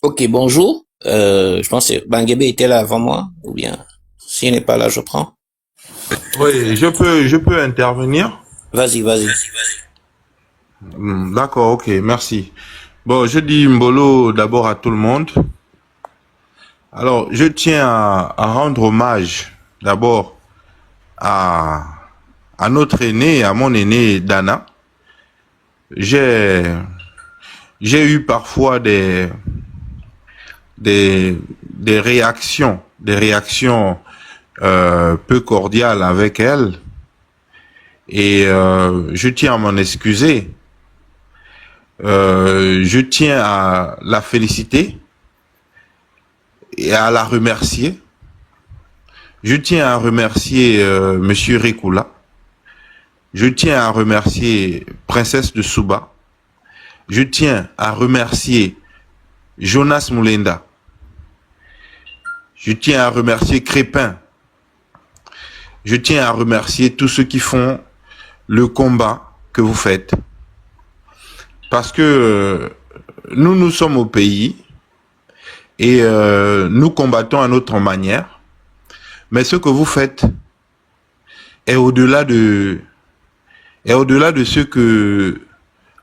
Ok, bonjour. Je pense que Banguébé était là avant moi, ou bien s'il n'est pas là, je prends. Oui, je peux intervenir. Vas-y, vas-y. D'accord, ok, merci. Bon, je dis Mbolo d'abord à tout le monde. Alors, je tiens à rendre hommage d'abord à, à notre aîné, à mon aîné Dana. J'ai, j'ai eu parfois des réactions peu cordiales avec elle. Et je tiens à m'en excuser. Je tiens à la féliciter et à la remercier. Je tiens à remercier Monsieur Rekula. Je tiens à remercier Princesse de Souba. Je tiens à remercier Jonas Moulenda. Je tiens à remercier Crépin. Je tiens à remercier tous ceux qui font le combat que vous faites. Parce que nous sommes au pays et nous combattons à notre manière. Mais ce que vous faites est au-delà de ce que,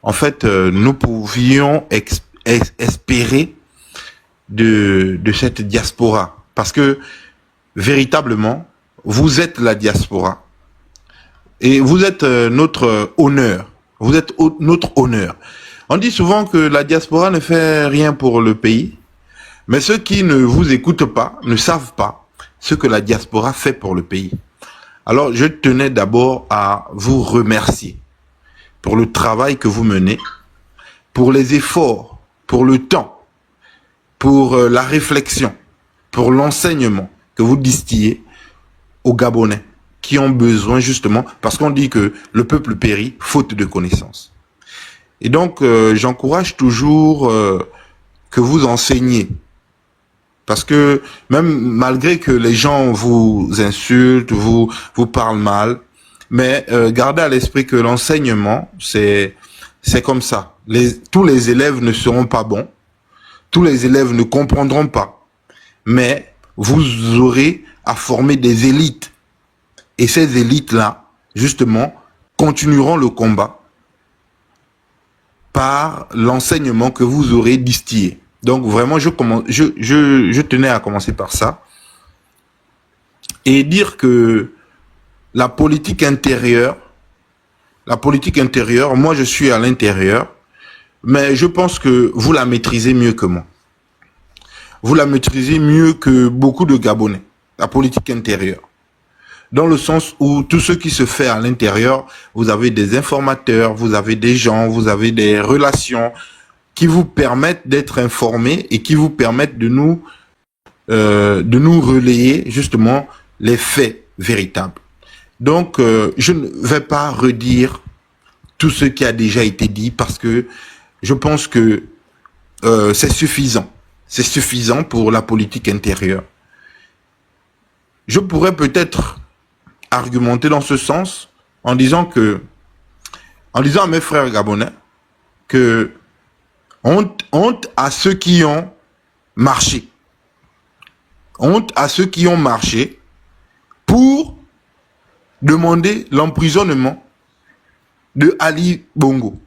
en fait, nous pouvions espérer de cette diaspora. Parce que, véritablement, vous êtes la diaspora. Et vous êtes notre honneur. Vous êtes notre honneur. On dit souvent que la diaspora ne fait rien pour le pays. Mais ceux qui ne vous écoutent pas ne savent pas ce que la diaspora fait pour le pays. Alors, je tenais d'abord à vous remercier pour le travail que vous menez, pour les efforts, pour le temps, pour la réflexion, pour l'enseignement que vous distillez aux Gabonais qui ont besoin justement, parce qu'on dit que le peuple périt faute de connaissances. Et donc, j'encourage toujours que vous enseigniez. Parce que même malgré que les gens vous insultent, vous parlent mal, mais gardez à l'esprit que l'enseignement, c'est comme ça. Tous les élèves ne seront pas bons, tous les élèves ne comprendront pas, mais vous aurez à former des élites. Et ces élites-là, justement, continueront le combat par l'enseignement que vous aurez distillé. Donc vraiment, je tenais à commencer par ça et dire que la politique intérieure, moi je suis à l'intérieur, mais je pense que vous la maîtrisez mieux que moi. Vous la maîtrisez mieux que beaucoup de Gabonais, la politique intérieure. Dans le sens où tout ce qui se fait à l'intérieur, vous avez des informateurs, vous avez des gens, vous avez des relations qui vous permettent d'être informés et qui vous permettent de nous relayer justement les faits véritables. Donc, je ne vais pas redire tout ce qui a déjà été dit parce que je pense que c'est suffisant. C'est suffisant pour la politique intérieure. Je pourrais peut-être argumenter dans ce sens en disant à mes frères gabonais que honte à ceux qui ont marché. Honte à ceux qui ont marché pour demander l'emprisonnement de Ali Bongo.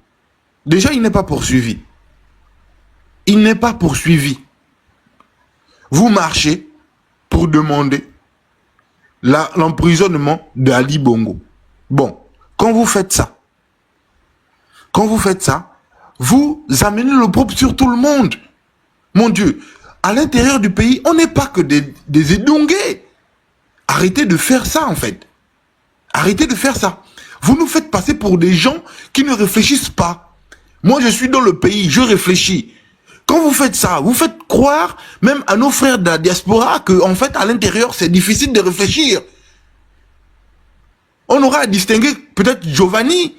Déjà, il n'est pas poursuivi. Il n'est pas poursuivi. Vous marchez pour demander l'emprisonnement de Ali Bongo. Bon, quand vous faites ça, vous amenez le propre sur tout le monde. Mon Dieu, à l'intérieur du pays, on n'est pas que des édongués. Arrêtez de faire ça, en fait. Arrêtez de faire ça. Vous nous faites passer pour des gens qui ne réfléchissent pas. Moi, je suis dans le pays, je réfléchis. Quand vous faites ça, vous faites croire même à nos frères de la diaspora que, en fait, à l'intérieur, c'est difficile de réfléchir. On aura à distinguer peut-être Giovanni,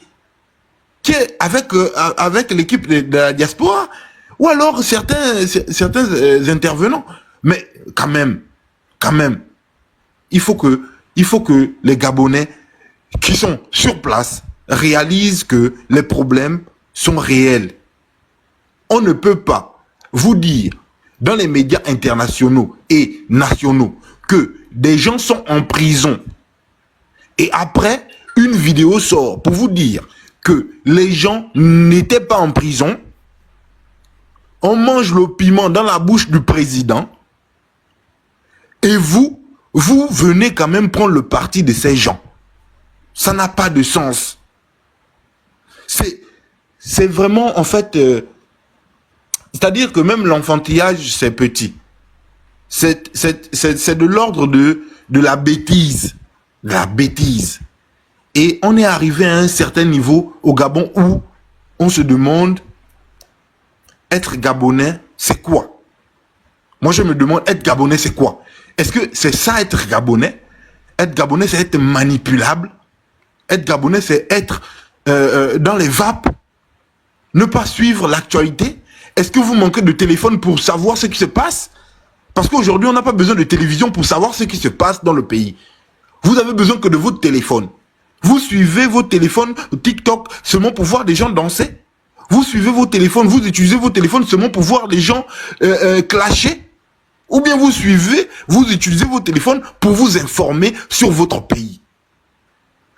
qui est avec l'équipe de la diaspora, ou alors certains intervenants. Mais quand même, il faut que les Gabonais qui sont sur place réalisent que les problèmes sont réels. On ne peut pas vous dire dans les médias internationaux et nationaux que des gens sont en prison et après, une vidéo sort pour vous dire que les gens n'étaient pas en prison, on mange le piment dans la bouche du président et vous venez quand même prendre le parti de ces gens. Ça n'a pas de sens. C'est vraiment, en fait, c'est-à-dire que même l'enfantillage, c'est petit. C'est de l'ordre de la bêtise. De la bêtise. Et on est arrivé à un certain niveau au Gabon où on se demande, être Gabonais, c'est quoi? Moi, je me demande, être Gabonais, c'est quoi? Est-ce que c'est ça, être Gabonais? Être Gabonais, c'est être manipulable. Être Gabonais, c'est être dans les vapes. Ne pas suivre l'actualité. Est-ce que vous manquez de téléphone pour savoir ce qui se passe? Parce qu'aujourd'hui, on n'a pas besoin de télévision pour savoir ce qui se passe dans le pays. Vous avez besoin que de votre téléphone. Vous suivez vos téléphones TikTok seulement pour voir des gens danser. Vous suivez vos téléphones, vous utilisez vos téléphones seulement pour voir des gens clasher. Ou bien vous utilisez vos téléphones pour vous informer sur votre pays.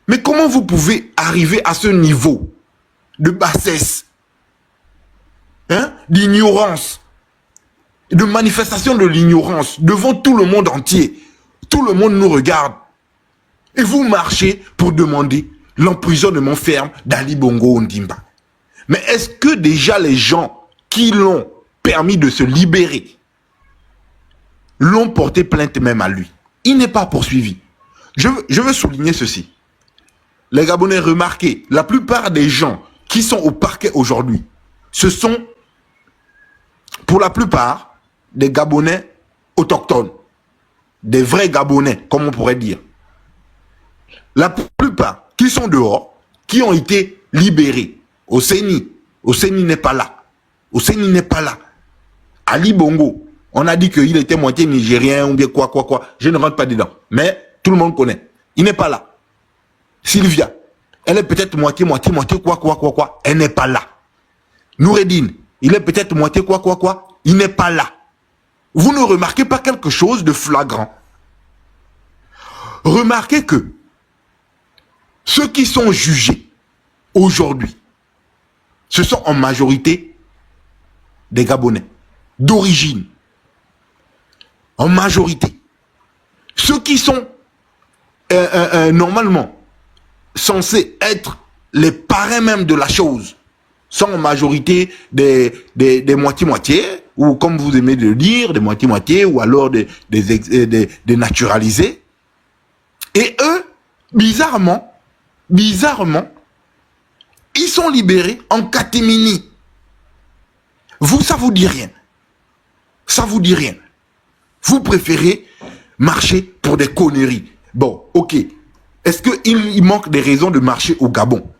Mais comment vous pouvez arriver à ce niveau de bassesse, d'ignorance, de manifestation de l'ignorance devant tout le monde entier? Tout le monde nous regarde. Et vous marchez pour demander l'emprisonnement ferme d'Ali Bongo Ondimba. Mais est-ce que déjà les gens qui l'ont permis de se libérer l'ont porté plainte même à lui? Il n'est pas poursuivi. Je veux souligner ceci. Les Gabonais, remarquez, la plupart des gens qui sont au parquet aujourd'hui, ce sont pour la plupart des Gabonais autochtones. Des vrais Gabonais, comme on pourrait dire. La plupart qui sont dehors, qui ont été libérés. Oseni n'est pas là. Oseni n'est pas là. Ali Bongo, on a dit qu'il était moitié nigérien ou bien quoi. Je ne rentre pas dedans. Mais tout le monde connaît. Il n'est pas là. Sylvia, elle est peut-être moitié quoi. Elle n'est pas là. Noureddine, il est peut-être moitié quoi. Il n'est pas là. Vous ne remarquez pas quelque chose de flagrant. Remarquez que ceux qui sont jugés aujourd'hui, ce sont en majorité des Gabonais d'origine. En majorité. Ceux qui sont normalement censés être les parrains même de la chose sont en majorité des moitié-moitié, ou comme vous aimez le dire, des moitié-moitié, ou alors des naturalisés. Et eux, bizarrement, ils sont libérés en catémini. Vous, ça vous dit rien. Ça vous dit rien. Vous préférez marcher pour des conneries. Bon, ok. Est-ce qu'il manque des raisons de marcher au Gabon?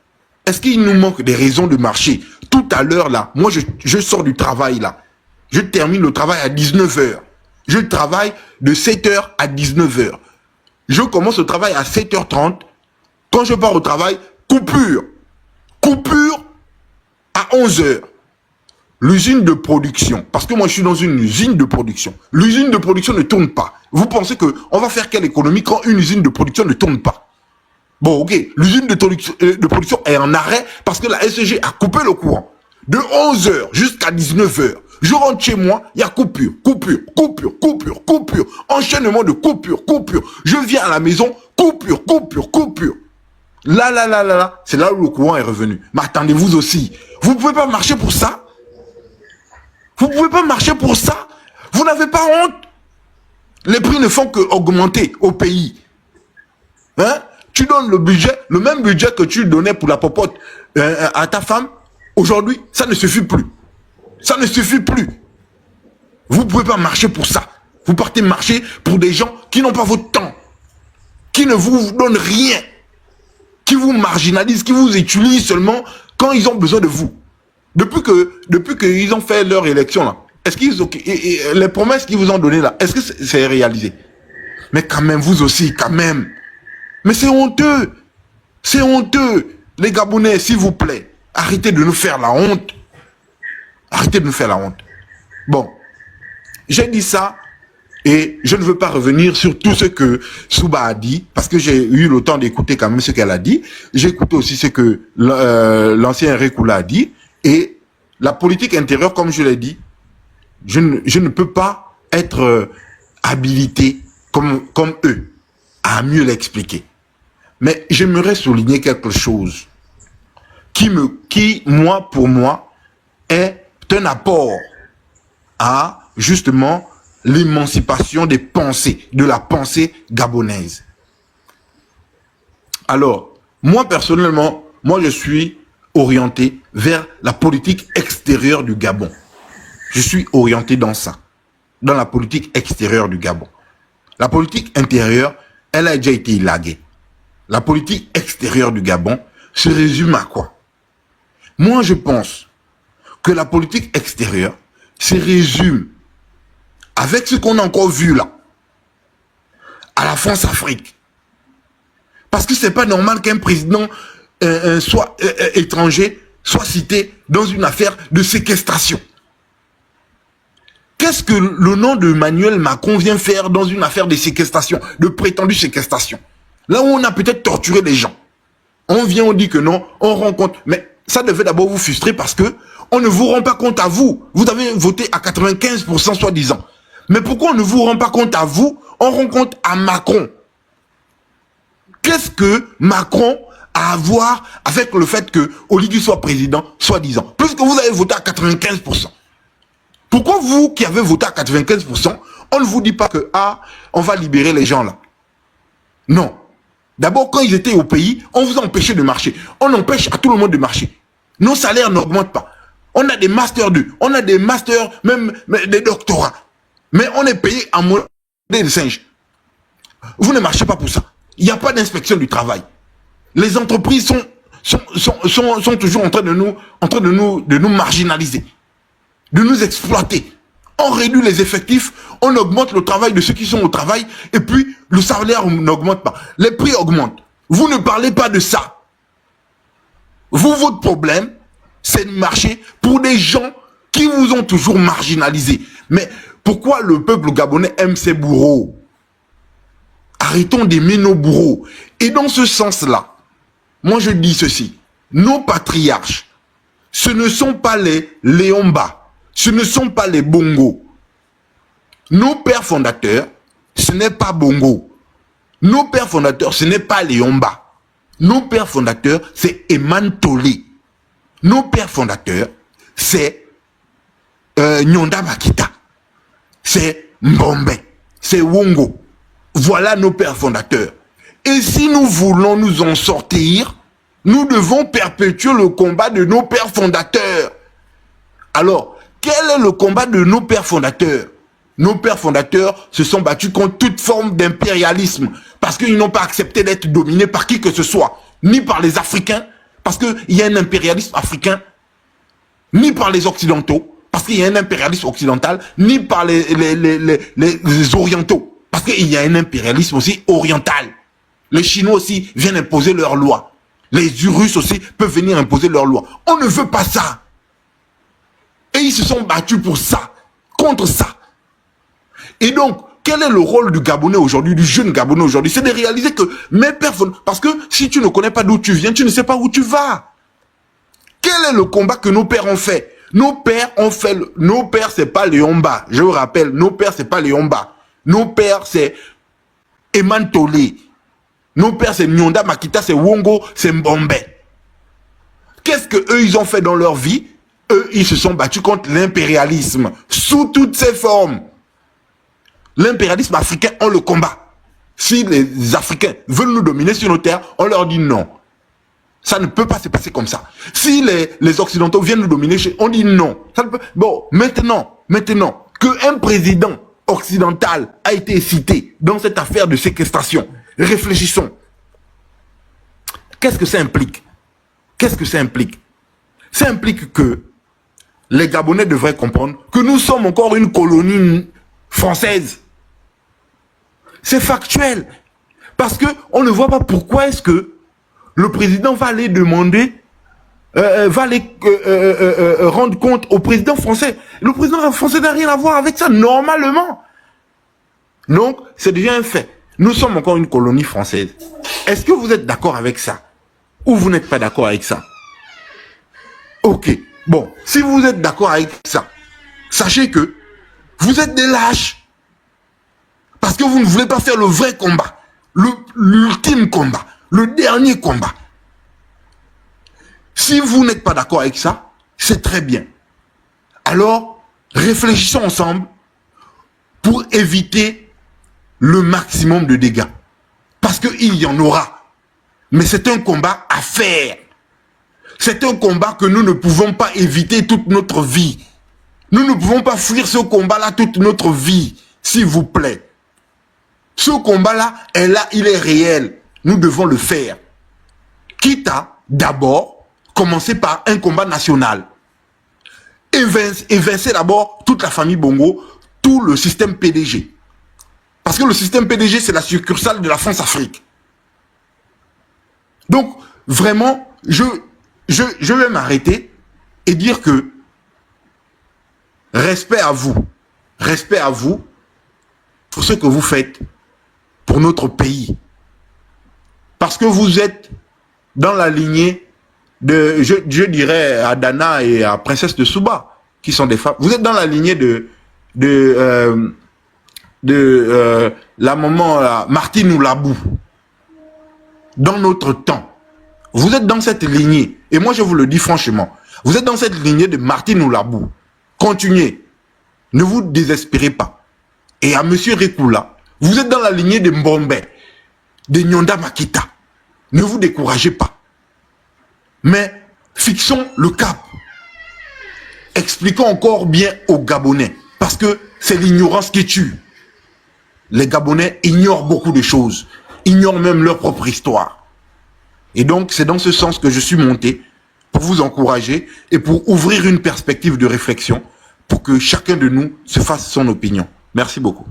Est-ce qu'il nous manque des raisons de marcher? Tout à l'heure, là, moi, je sors du travail, là. Je termine le travail à 19h. Je travaille de 7h à 19h. Je commence le travail à 7h30. Quand je pars au travail, coupure. Coupure à 11h. L'usine de production, parce que moi je suis dans une usine de production. L'usine de production ne tourne pas. Vous pensez qu'on va faire quelle économie quand une usine de production ne tourne pas? Bon, ok, l'usine de production est en arrêt parce que la SCG a coupé le courant. De 11h jusqu'à 19h. Je rentre chez moi, il y a coupure. Enchaînement de coupure. Je viens à la maison, coupure. Là, c'est là où le courant est revenu. Mais attendez-vous aussi. Vous ne pouvez pas marcher pour ça? Vous ne pouvez pas marcher pour ça? Vous n'avez pas honte? Les prix ne font qu'augmenter au pays. Hein? Tu donnes le budget, le même budget que tu donnais pour la popote à ta femme. Aujourd'hui, ça ne suffit plus. Ça ne suffit plus. Vous ne pouvez pas marcher pour ça. Vous partez marcher pour des gens qui n'ont pas votre temps. Qui ne vous donnent rien. Qui vous marginalisent, qui vous utilisent seulement quand ils ont besoin de vous. Depuis qu'ils ont fait leur élection, là, est-ce les promesses qu'ils vous ont données là, est-ce que c'est réalisé? Mais quand même, vous aussi, quand même. Mais c'est honteux. C'est honteux. Les Gabonais, s'il vous plaît, arrêtez de nous faire la honte. Arrêtez de nous faire la honte. Bon. J'ai dit ça et je ne veux pas revenir sur tout ce que Souba a dit, parce que j'ai eu le temps d'écouter quand même ce qu'elle a dit. J'ai écouté aussi ce que l'ancien Rekoula a dit. Et la politique intérieure, comme je l'ai dit, je ne peux pas être habilité comme eux à mieux l'expliquer. Mais j'aimerais souligner quelque chose qui, moi, pour moi, est un apport à, justement, l'émancipation des pensées, de la pensée gabonaise. Alors, moi, personnellement, moi, je suis orienté vers la politique extérieure du Gabon. Je suis orienté dans ça, dans la politique extérieure du Gabon. La politique intérieure, elle a déjà été élaguée. La politique extérieure du Gabon se résume à quoi? Moi, je pense que la politique extérieure se résume, avec ce qu'on a encore vu là, à la France-Afrique. Parce que c'est pas normal qu'un président soit étranger soit cité dans une affaire de séquestration. Qu'est-ce que le nom de Emmanuel Macron vient faire dans une affaire de séquestration, de prétendue séquestration? Là où on a peut-être torturé les gens. On vient, on dit que non, on rend compte. Mais ça devait d'abord vous frustrer parce que on ne vous rend pas compte à vous. Vous avez voté à 95% soi-disant. Mais pourquoi on ne vous rend pas compte à vous? On rend compte à Macron. Qu'est-ce que Macron a à voir avec le fait que Oligui soit président, soi-disant? Puisque vous avez voté à 95%. Pourquoi vous qui avez voté à 95%, on ne vous dit pas que, on va libérer les gens là? Non. D'abord, quand ils étaient au pays, on vous a empêché de marcher. On empêche à tout le monde de marcher. Nos salaires n'augmentent pas. On a des masters 2, on a des masters, même des doctorats. Mais on est payé en monnaie de singe. Vous ne marchez pas pour ça. Il n'y a pas d'inspection du travail. Les entreprises sont toujours en train de nous marginaliser, de nous exploiter. On réduit les effectifs, on augmente le travail de ceux qui sont au travail, et puis le salaire n'augmente pas. Les prix augmentent. Vous ne parlez pas de ça. Vous, votre problème, c'est de marcher pour des gens qui vous ont toujours marginalisé. Mais pourquoi le peuple gabonais aime ses bourreaux? Arrêtons d'aimer nos bourreaux. Et dans ce sens-là, moi je dis ceci. Nos patriarches, ce ne sont pas les Léomba. Ce ne sont pas les Bongo. Nos pères fondateurs, ce n'est pas Bongo. Nos pères fondateurs, ce n'est pas Léomba. Nos pères fondateurs, c'est Eman Tolé. Nos pères fondateurs, c'est Nyonda Makita. C'est Mbombe. C'est Wongo. Voilà nos pères fondateurs. Et si nous voulons nous en sortir, nous devons perpétuer le combat de nos pères fondateurs. Alors, quel est le combat de nos pères fondateurs? Nos pères fondateurs se sont battus contre toute forme d'impérialisme parce qu'ils n'ont pas accepté d'être dominés par qui que ce soit, ni par les Africains, parce qu'il y a un impérialisme africain, ni par les Occidentaux, parce qu'il y a un impérialisme occidental, ni par les Orientaux, parce qu'il y a un impérialisme aussi oriental. Les Chinois aussi viennent imposer leurs lois. Les Russes aussi peuvent venir imposer leurs lois. On ne veut pas ça. Et ils se sont battus pour ça, contre ça. Et donc, quel est le rôle du Gabonais aujourd'hui, du jeune Gabonais aujourd'hui? C'est de réaliser que mes pères... Parce que si tu ne connais pas d'où tu viens, tu ne sais pas où tu vas. Quel est le combat que nos pères ont fait? Nos pères, c'est pas les Yomba. Je vous rappelle, nos pères, c'est pas les Yomba. Nos pères, c'est Eman Tolé. Nos pères, c'est Nyonda Makita, c'est Wongo, c'est Mbombe. Qu'est-ce que eux ils ont fait dans leur vie? Eux, ils se sont battus contre l'impérialisme, sous toutes ses formes. L'impérialisme africain, on le combat. Si les Africains veulent nous dominer sur nos terres, on leur dit non. Ça ne peut pas se passer comme ça. Si les Occidentaux viennent nous dominer, on dit non. Ça ne peut... Bon, maintenant, qu'un président occidental a été cité dans cette affaire de séquestration, réfléchissons. Qu'est-ce que ça implique? Qu'est-ce que ça implique? Ça implique que les Gabonais devraient comprendre que nous sommes encore une colonie française. C'est factuel. Parce qu'on ne voit pas pourquoi est-ce que le président va aller demander va aller rendre compte au président français. Le président français n'a rien à voir avec ça, normalement. Donc, c'est déjà un fait. Nous sommes encore une colonie française. Est-ce que vous êtes d'accord avec ça? Ou vous n'êtes pas d'accord avec ça? Ok. Bon, si vous êtes d'accord avec ça, sachez que vous êtes des lâches. Parce que vous ne voulez pas faire le vrai combat. L'ultime combat. Le dernier combat. Si vous n'êtes pas d'accord avec ça, c'est très bien. Alors, réfléchissons ensemble pour éviter le maximum de dégâts. Parce qu'il y en aura. Mais c'est un combat à faire. C'est un combat que nous ne pouvons pas éviter toute notre vie. Nous ne pouvons pas fuir ce combat-là toute notre vie, s'il vous plaît. Ce combat-là est là, il est réel. Nous devons le faire. Quitte à, d'abord, commencer par un combat national. Évincer d'abord toute la famille Bongo, tout le système PDG. Parce que le système PDG, c'est la succursale de la France-Afrique. Donc, vraiment, je vais m'arrêter et dire que respect à vous pour ce que vous faites pour notre pays. Parce que vous êtes dans la lignée de, je dirais à Dana et à Princesse de Souba, qui sont des femmes. Vous êtes dans la lignée de la maman Martine Oulabou. Dans notre temps. Vous êtes dans cette lignée. Et moi, je vous le dis franchement. Vous êtes dans cette lignée de Martine Oulabou. Continuez. Ne vous désespérez pas. Et à monsieur Rekula, vous êtes dans la lignée de Mbombe, de Nyonda Makita. Ne vous découragez pas. Mais fixons le cap. Expliquons encore bien aux Gabonais. Parce que c'est l'ignorance qui tue. Les Gabonais ignorent beaucoup de choses. Ignorent même leur propre histoire. Et donc, c'est dans ce sens que je suis monté pour vous encourager et pour ouvrir une perspective de réflexion pour que chacun de nous se fasse son opinion. Merci beaucoup.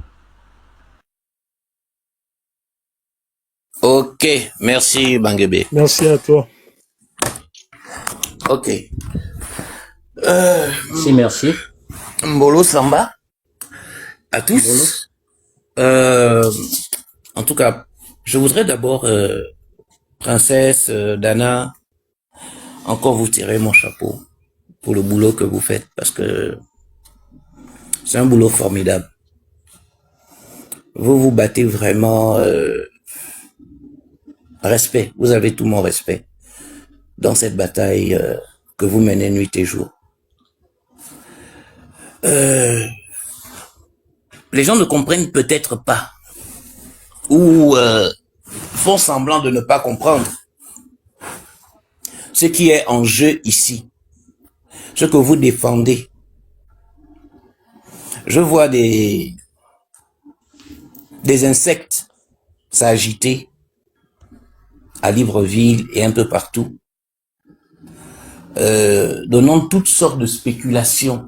Ok, merci Banguébé. Merci à toi. Ok. Si, merci. Mbolo Samba à tous. En tout cas, je voudrais d'abord, Princesse, Dana, encore vous tirer mon chapeau pour le boulot que vous faites parce que c'est un boulot formidable. Vous vous battez vraiment, respect. Vous avez tout mon respect dans cette bataille que vous menez nuit et jour. Les gens ne comprennent peut-être pas ou font semblant de ne pas comprendre ce qui est en jeu ici, ce que vous défendez. Je vois des insectes s'agiter à Libreville et un peu partout, donnant toutes sortes de spéculations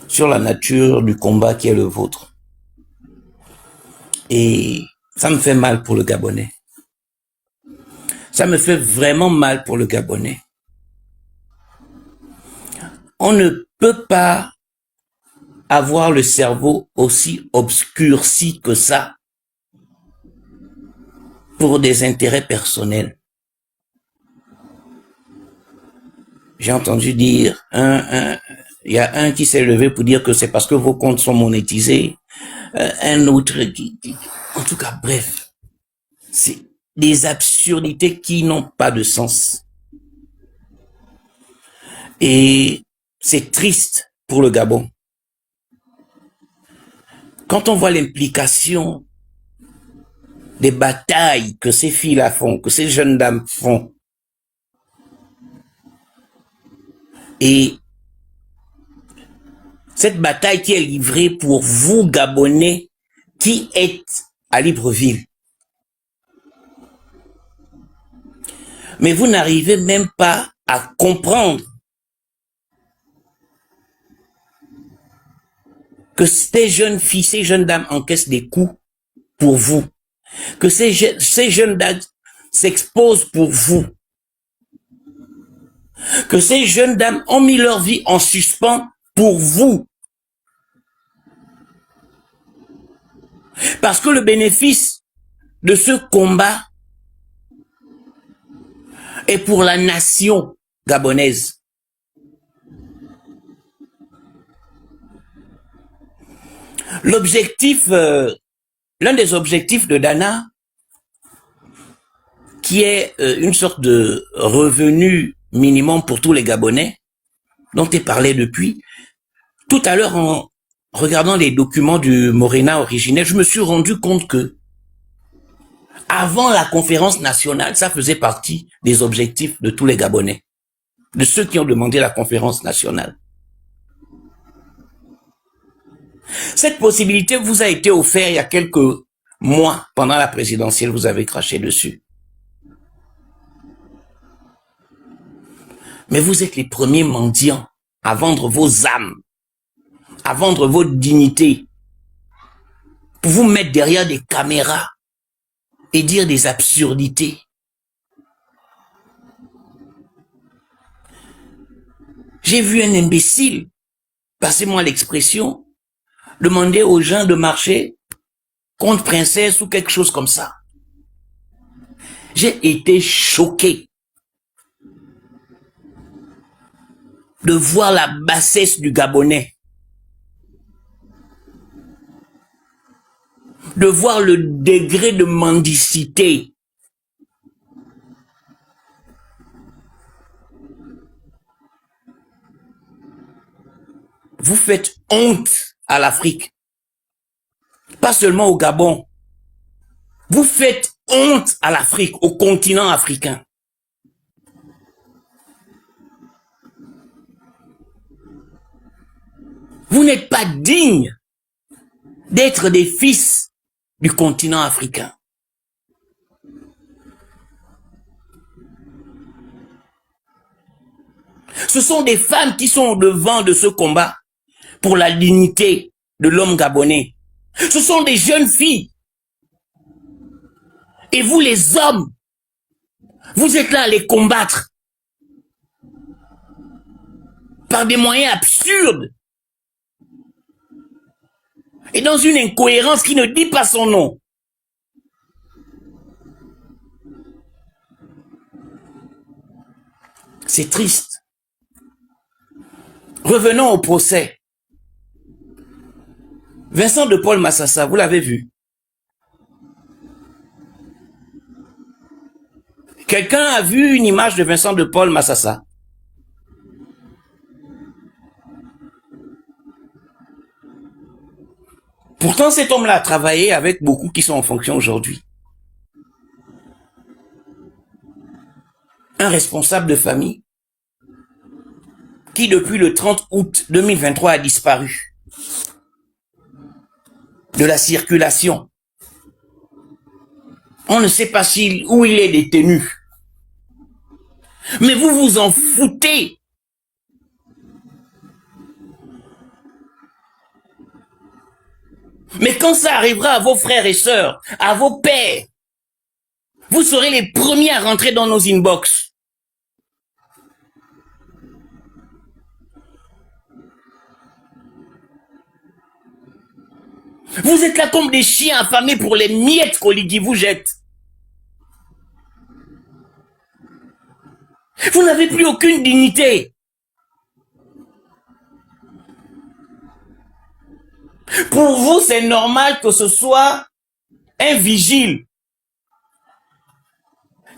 sur la nature du combat qui est le vôtre. Et ça me fait mal pour le Gabonais. Ça me fait vraiment mal pour le Gabonais. On ne peut pas avoir le cerveau aussi obscurci que ça pour des intérêts personnels. J'ai entendu dire, il y a un qui s'est levé pour dire que c'est parce que vos comptes sont monétisés, un autre qui... En tout cas, bref, c'est des absurdités qui n'ont pas de sens. Et c'est triste pour le Gabon. Quand on voit l'implication des batailles que ces filles-là font, que ces jeunes dames font, et cette bataille qui est livrée pour vous, Gabonais, qui êtes à Libreville. Mais vous n'arrivez même pas à comprendre que ces jeunes filles, ces jeunes dames encaissent des coups pour vous. Que ces jeunes dames s'exposent pour vous. que ces jeunes dames ont mis leur vie en suspens pour vous. Parce que le bénéfice de ce combat est pour la nation gabonaise. L'objectif, l'un des objectifs de Dana, qui est une sorte de revenu minimum pour tous les Gabonais, dont est parlé depuis. Tout à l'heure, en regardant les documents du Morena originel, je me suis rendu compte que avant la conférence nationale, ça faisait partie des objectifs de tous les Gabonais, de ceux qui ont demandé la conférence nationale. Cette possibilité vous a été offerte il y a quelques mois, pendant la présidentielle, vous avez craché dessus. Mais vous êtes les premiers mendiants à vendre vos âmes, à vendre votre dignité, pour vous mettre derrière des caméras et dire des absurdités. J'ai vu un imbécile, passez-moi l'expression, demander aux gens de marcher contre princesse ou quelque chose comme ça. J'ai été choqué de voir la bassesse du Gabonais, de voir le degré de mendicité. Vous faites honte à l'Afrique, pas seulement au Gabon. Vous faites honte à l'Afrique, au continent africain. Vous n'êtes pas dignes d'être des fils du continent africain. Ce sont des femmes qui sont au devant de ce combat pour la dignité de l'homme gabonais. Ce sont des jeunes filles. Et vous les hommes, vous êtes là à les combattre par des moyens absurdes et dans une incohérence qui ne dit pas son nom. C'est triste. Revenons au procès. Vincent de Paul Massassa, vous l'avez vu. Quelqu'un a vu une image de Vincent de Paul Massassa? Pourtant, cet homme-là a travaillé avec beaucoup qui sont en fonction aujourd'hui. Un responsable de famille qui, depuis le 30 août 2023, a disparu de la circulation. On ne sait pas où il est détenu. Mais vous vous en foutez. Mais quand ça arrivera à vos frères et sœurs, à vos pères, vous serez les premiers à rentrer dans nos inbox. Vous êtes là comme des chiens affamés pour les miettes qu'Oligui vous jette. Vous n'avez plus aucune dignité. Pour vous, c'est normal que ce soit un vigile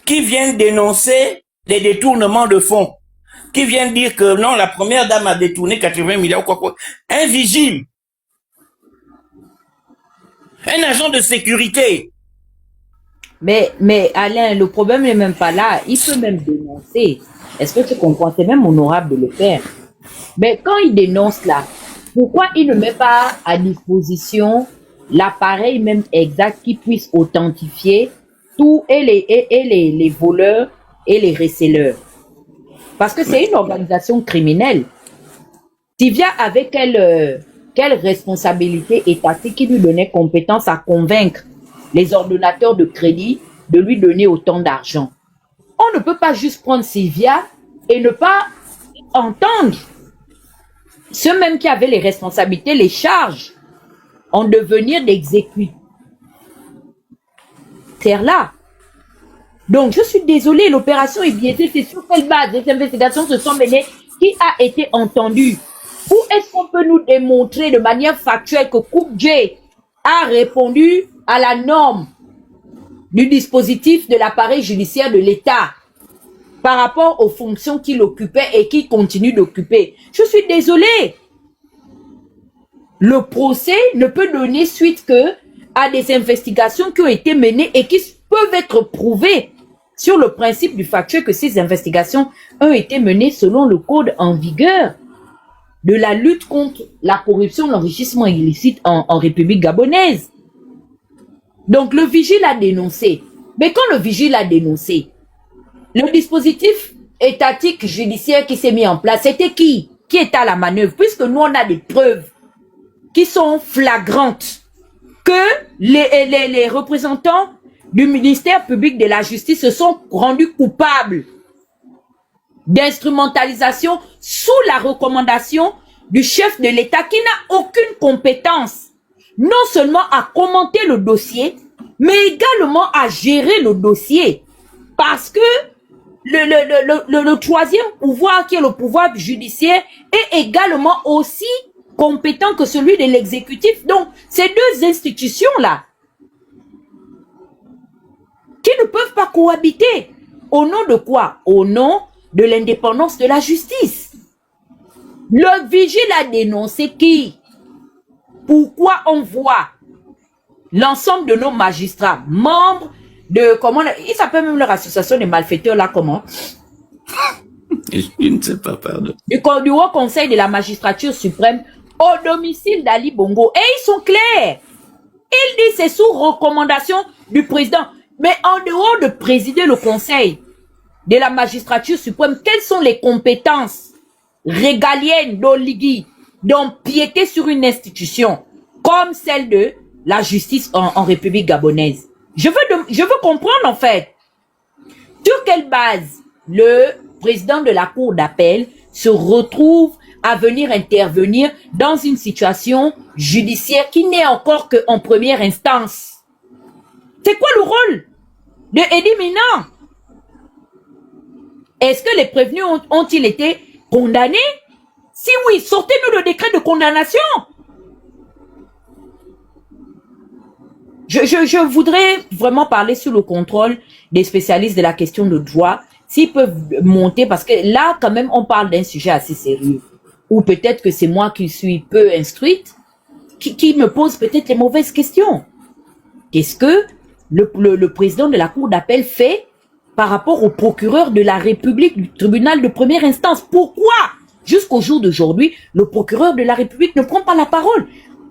qui vient dénoncer les détournements de fonds, qui vient dire que non, la première dame a détourné 80 milliards, quoi. Un vigile. Un agent de sécurité. Mais Alain, le problème n'est même pas là. Il peut même dénoncer. Est-ce que tu comprends? C'est même honorable de le faire. Mais quand il dénonce là, pourquoi il ne met pas à disposition l'appareil même exact qui puisse authentifier tous les voleurs et les receleurs? Parce que c'est une organisation criminelle. Tivia avait quelle responsabilité étatique qui lui donnait compétence à convaincre les ordonnateurs de crédit de lui donner autant d'argent? On ne peut pas juste prendre Sylvia et ne pas entendre ceux même qui avaient les responsabilités, les charges en devenir d'exécuter là. Donc, je suis désolée, l'opération est biaisée. C'est sur quelle base les investigations se sont menées? Qui a été entendu? Où est-ce qu'on peut nous démontrer de manière factuelle que Coupe J a répondu à la norme du dispositif de l'appareil judiciaire de l'État par rapport aux fonctions qu'il occupait et qu'il continue d'occuper? Je suis désolée. Le procès ne peut donner suite que à des investigations qui ont été menées et qui peuvent être prouvées sur le principe du factuel que ces investigations ont été menées selon le code en vigueur de la lutte contre la corruption, l'enrichissement illicite en République gabonaise. Donc le vigile a dénoncé. Mais quand le vigile a dénoncé, le dispositif étatique judiciaire qui s'est mis en place, c'était qui? Qui est à la manœuvre? Puisque nous, on a des preuves qui sont flagrantes que les représentants du ministère public de la justice se sont rendus coupables d'instrumentalisation sous la recommandation du chef de l'État qui n'a aucune compétence, non seulement à commenter le dossier, mais également à gérer le dossier. Parce que le troisième pouvoir, qui est le pouvoir judiciaire, est également aussi compétent que celui de l'exécutif. Donc, ces deux institutions-là, qui ne peuvent pas cohabiter. Au nom de quoi? Au nom de l'indépendance de la justice. Le vigile a dénoncé qui? Pourquoi on voit l'ensemble de nos magistrats, membres de, comment, ils s'appellent même leur association des malfaiteurs là, comment? Je ne sais pas, pardon. Du Haut Conseil de la magistrature suprême au domicile d'Ali Bongo. Et ils sont clairs. Ils disent c'est sous recommandation du président. Mais en dehors de présider le conseil de la magistrature suprême, quelles sont les compétences régaliennes d'Oligui d'empiéter sur une institution comme celle de la justice en République gabonaise? Je veux comprendre en fait sur quelle base le président de la cour d'appel se retrouve à venir intervenir dans une situation judiciaire qui n'est encore qu'en première instance. C'est quoi le rôle de Eddie Mina? Est-ce que les prévenus ont-ils été condamnés? Si oui, sortez-nous le décret de condamnation. Je voudrais vraiment parler sur le contrôle des spécialistes de la question de droit, s'ils peuvent monter, parce que là, quand même, on parle d'un sujet assez sérieux. Ou peut-être que c'est moi qui suis peu instruite, qui me pose peut-être les mauvaises questions. Qu'est-ce que le président de la cour d'appel fait par rapport au procureur de la République du tribunal de première instance? Pourquoi, jusqu'au jour d'aujourd'hui, le procureur de la République ne prend pas la parole?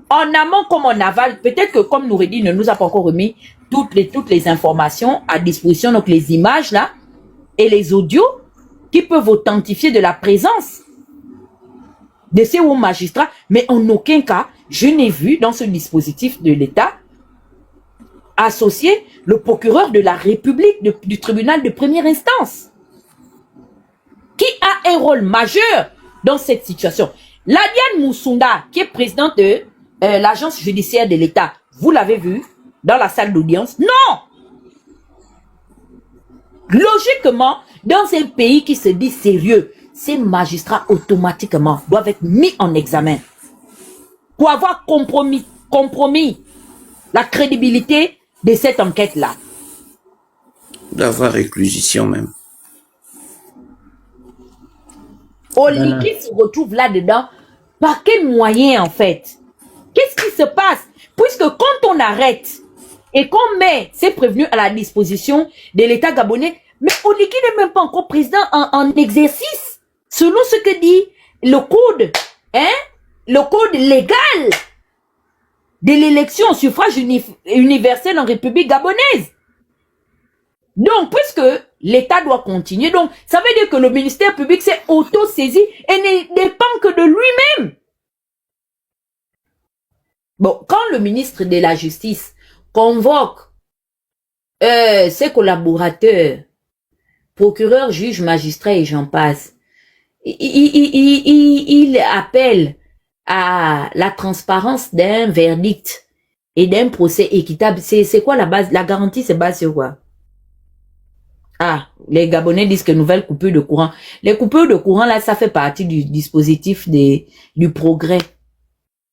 En amont comme en aval, peut-être que comme Noureddin ne nous a pas encore remis toutes les informations à disposition, donc les images là, et les audios qui peuvent authentifier de la présence de ces hauts magistrats, mais en aucun cas, je n'ai vu dans ce dispositif de l'État associer le procureur de la République du tribunal de première instance, qui a un rôle majeur dans cette situation. Ladiane Moussunda, qui est présidente de l'agence judiciaire de l'État, vous l'avez vu dans la salle d'audience? Non! Logiquement, dans un pays qui se dit sérieux, ces magistrats automatiquement doivent être mis en examen pour avoir compromis la crédibilité de cette enquête-là. D'avoir réclusion même. Oligui se retrouve là-dedans. Par quel moyen en fait? Qu'est-ce qui se passe? Puisque quand on arrête et qu'on met ces prévenus à la disposition de l'État gabonais, mais Oligui n'est même pas encore président en exercice, selon ce que dit le code, le code légal de l'élection au suffrage universel en République gabonaise. Donc, puisque l'État doit continuer, donc ça veut dire que le ministère public s'est auto-saisi et ne dépend que de lui-même. Bon, quand le ministre de la Justice convoque ses collaborateurs procureur, juge, magistrat et j'en passe. Il appelle à la transparence d'un verdict et d'un procès équitable. C'est quoi la base? La garantie, c'est base sur quoi? Ah, les Gabonais disent que nouvelle coupure de courant. Les coupures de courant, là, ça fait partie du dispositif du progrès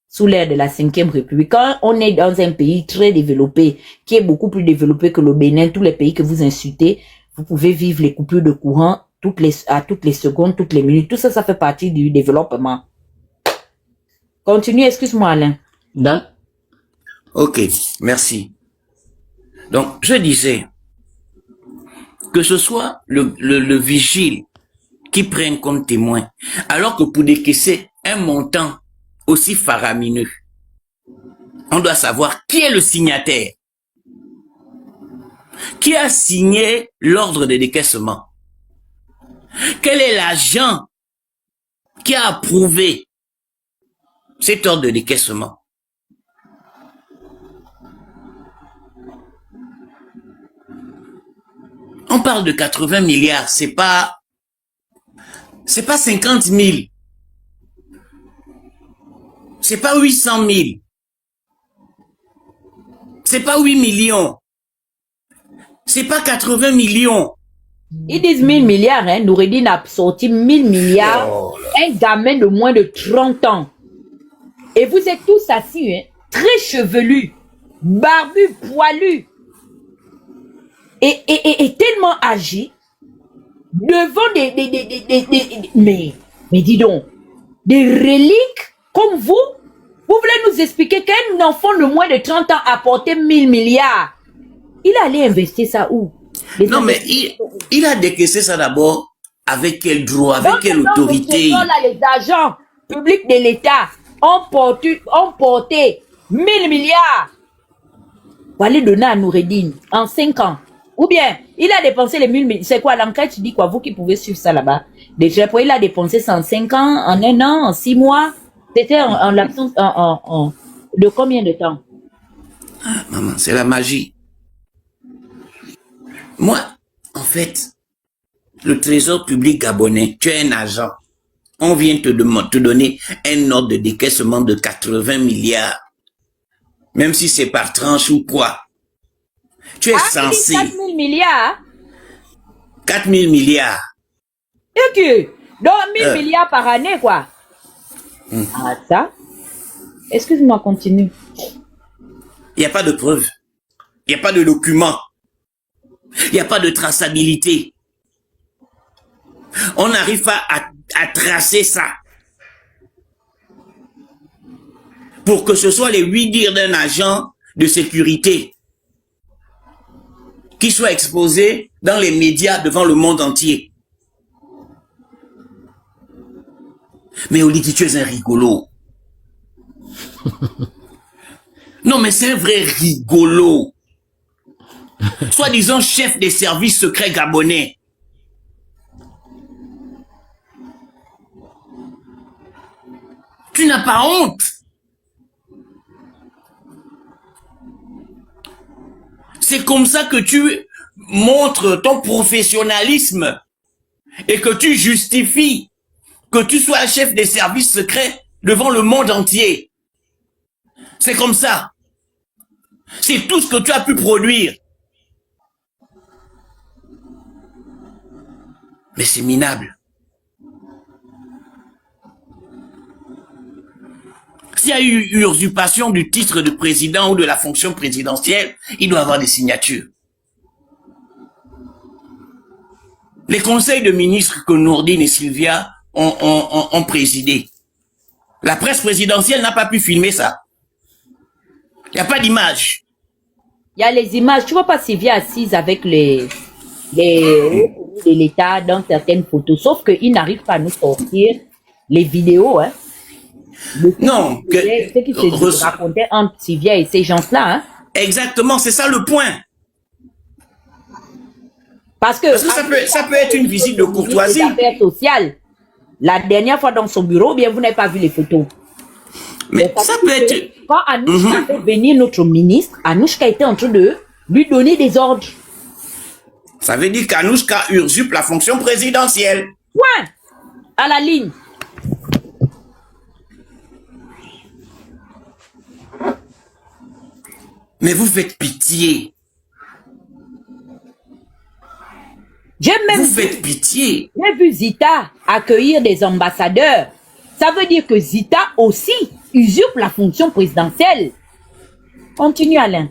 sous l'ère de la 5e République. Quand on est dans un pays très développé, qui est beaucoup plus développé que le Bénin, tous les pays que vous insultez, vous pouvez vivre les coupures de courant à toutes les secondes, toutes les minutes. Tout ça, ça fait partie du développement. Continue, excuse-moi, Alain. Ok, merci. Donc, je disais que ce soit le vigile qui prenne comme témoin, alors que pour décaisser un montant aussi faramineux, on doit savoir qui est le signataire, qui a signé l'ordre de décaissement, quel est l'agent qui a approuvé cet ordre de décaissement. On parle de 80 milliards, c'est pas 50 000. C'est pas 800 000. C'est pas 8 millions. C'est pas 80 millions. Ils disent 1000 milliards, hein. Noureddin a sorti 1000 milliards. Oh un gamin de moins de 30 ans. Et vous êtes tous assis, hein, très chevelus, barbus, poilus. Et tellement âgés, devant mais dis donc, des reliques comme vous voulez nous expliquer qu'un enfant de moins de 30 ans a porté 1000 milliards. Il allait investir ça où? Non, mais il a décaissé ça d'abord. Avec quel droit, avec quelle autorité? Là, les agents publics de l'État ont porté 1000 milliards. Pour aller donner à Noureddin en 5 ans. Ou bien, il a dépensé les 1000 milliards. C'est quoi l'enquête? Tu dis quoi? Vous qui pouvez suivre ça là-bas. Déjà, il a dépensé ça en 5 ans, en 1 an, en 6 mois. C'était en l'absence de combien de temps? Ah, maman, c'est la magie. Moi, en fait, le trésor public gabonais, tu es un agent. On vient te donner un ordre de décaissement de 80 milliards. Même si c'est par tranche ou quoi. Tu es censé... 4 000 milliards. 4 000 milliards. Et que, donc 1000 milliards par année, quoi. Ah, ça? Excuse-moi, continue. Il n'y a pas de preuve. Il n'y a pas de document. Il n'y a pas de traçabilité. On n'arrive pas à tracer ça. Pour que ce soit les 8 dires d'un agent de sécurité qui soit exposé dans les médias devant le monde entier. Mais Oliki, tu es un rigolo. Non, mais c'est un vrai rigolo. Soi-disant chef des services secrets gabonais. Tu n'as pas honte. C'est comme ça que tu montres ton professionnalisme et que tu justifies que tu sois chef des services secrets devant le monde entier. C'est comme ça. C'est tout ce que tu as pu produire. Mais c'est minable. S'il y a eu usurpation du titre de président ou de la fonction présidentielle, il doit y avoir des signatures. Les conseils de ministres que Nourdine et Sylvia ont présidé. La presse présidentielle n'a pas pu filmer ça. Il n'y a pas d'image. Il y a les images. Tu vois pas Sylvia assise avec les de l'État dans certaines photos. Sauf qu'ils n'arrivent pas à nous sortir les vidéos, hein. Non, ce qui se racontait entre Sylvia et ces gens-là, hein. Exactement, c'est ça le point. Parce que ça peut être une visite de courtoisie. Sociale. La dernière fois dans son bureau, bien vous n'avez pas vu les photos. Mais ça peut être... Quand Anouchka fait venir notre ministre, Anouchka était en train de lui donner des ordres. Ça veut dire qu'Anouchka usurpe la fonction présidentielle. Point. À la ligne. Mais vous faites pitié. J'ai même Vous faites pitié. j'ai vu Zita accueillir des ambassadeurs. Ça veut dire que Zita aussi usurpe la fonction présidentielle. Continue, Alain.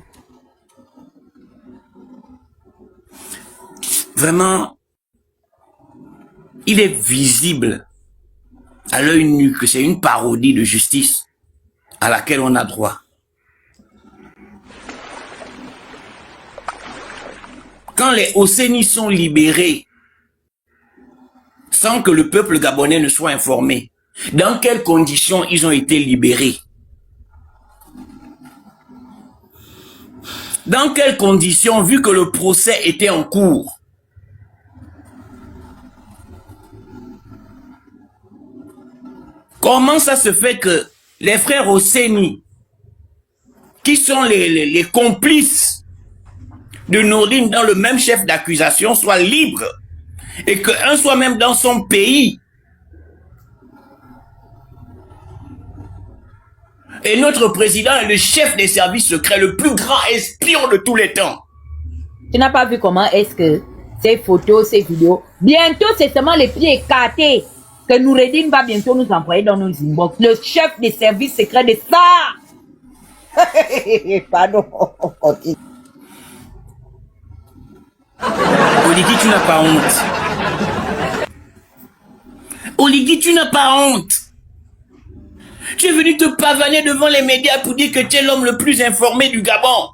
Vraiment, il est visible à l'œil nu que c'est une parodie de justice à laquelle on a droit. Quand les Océnis sont libérés, sans que le peuple gabonais ne soit informé, dans quelles conditions ils ont été libérés? Dans quelles conditions, vu que le procès était en cours? Comment ça se fait que les frères Océnis, qui sont les complices de Nourdine dans le même chef d'accusation, soient libres et qu'un soit même dans son pays? Et notre président est le chef des services secrets, le plus grand espion de tous les temps. Tu n'as pas vu comment est-ce que ces photos, ces vidéos, bientôt c'est seulement les pieds écartés que Noureddin va bientôt nous envoyer dans nos inbox. Le chef des services secrets de ça. Pardon. Oligui, tu n'as pas honte. Oligui, tu n'as pas honte. Tu es venu te pavaner devant les médias pour dire que tu es l'homme le plus informé du Gabon.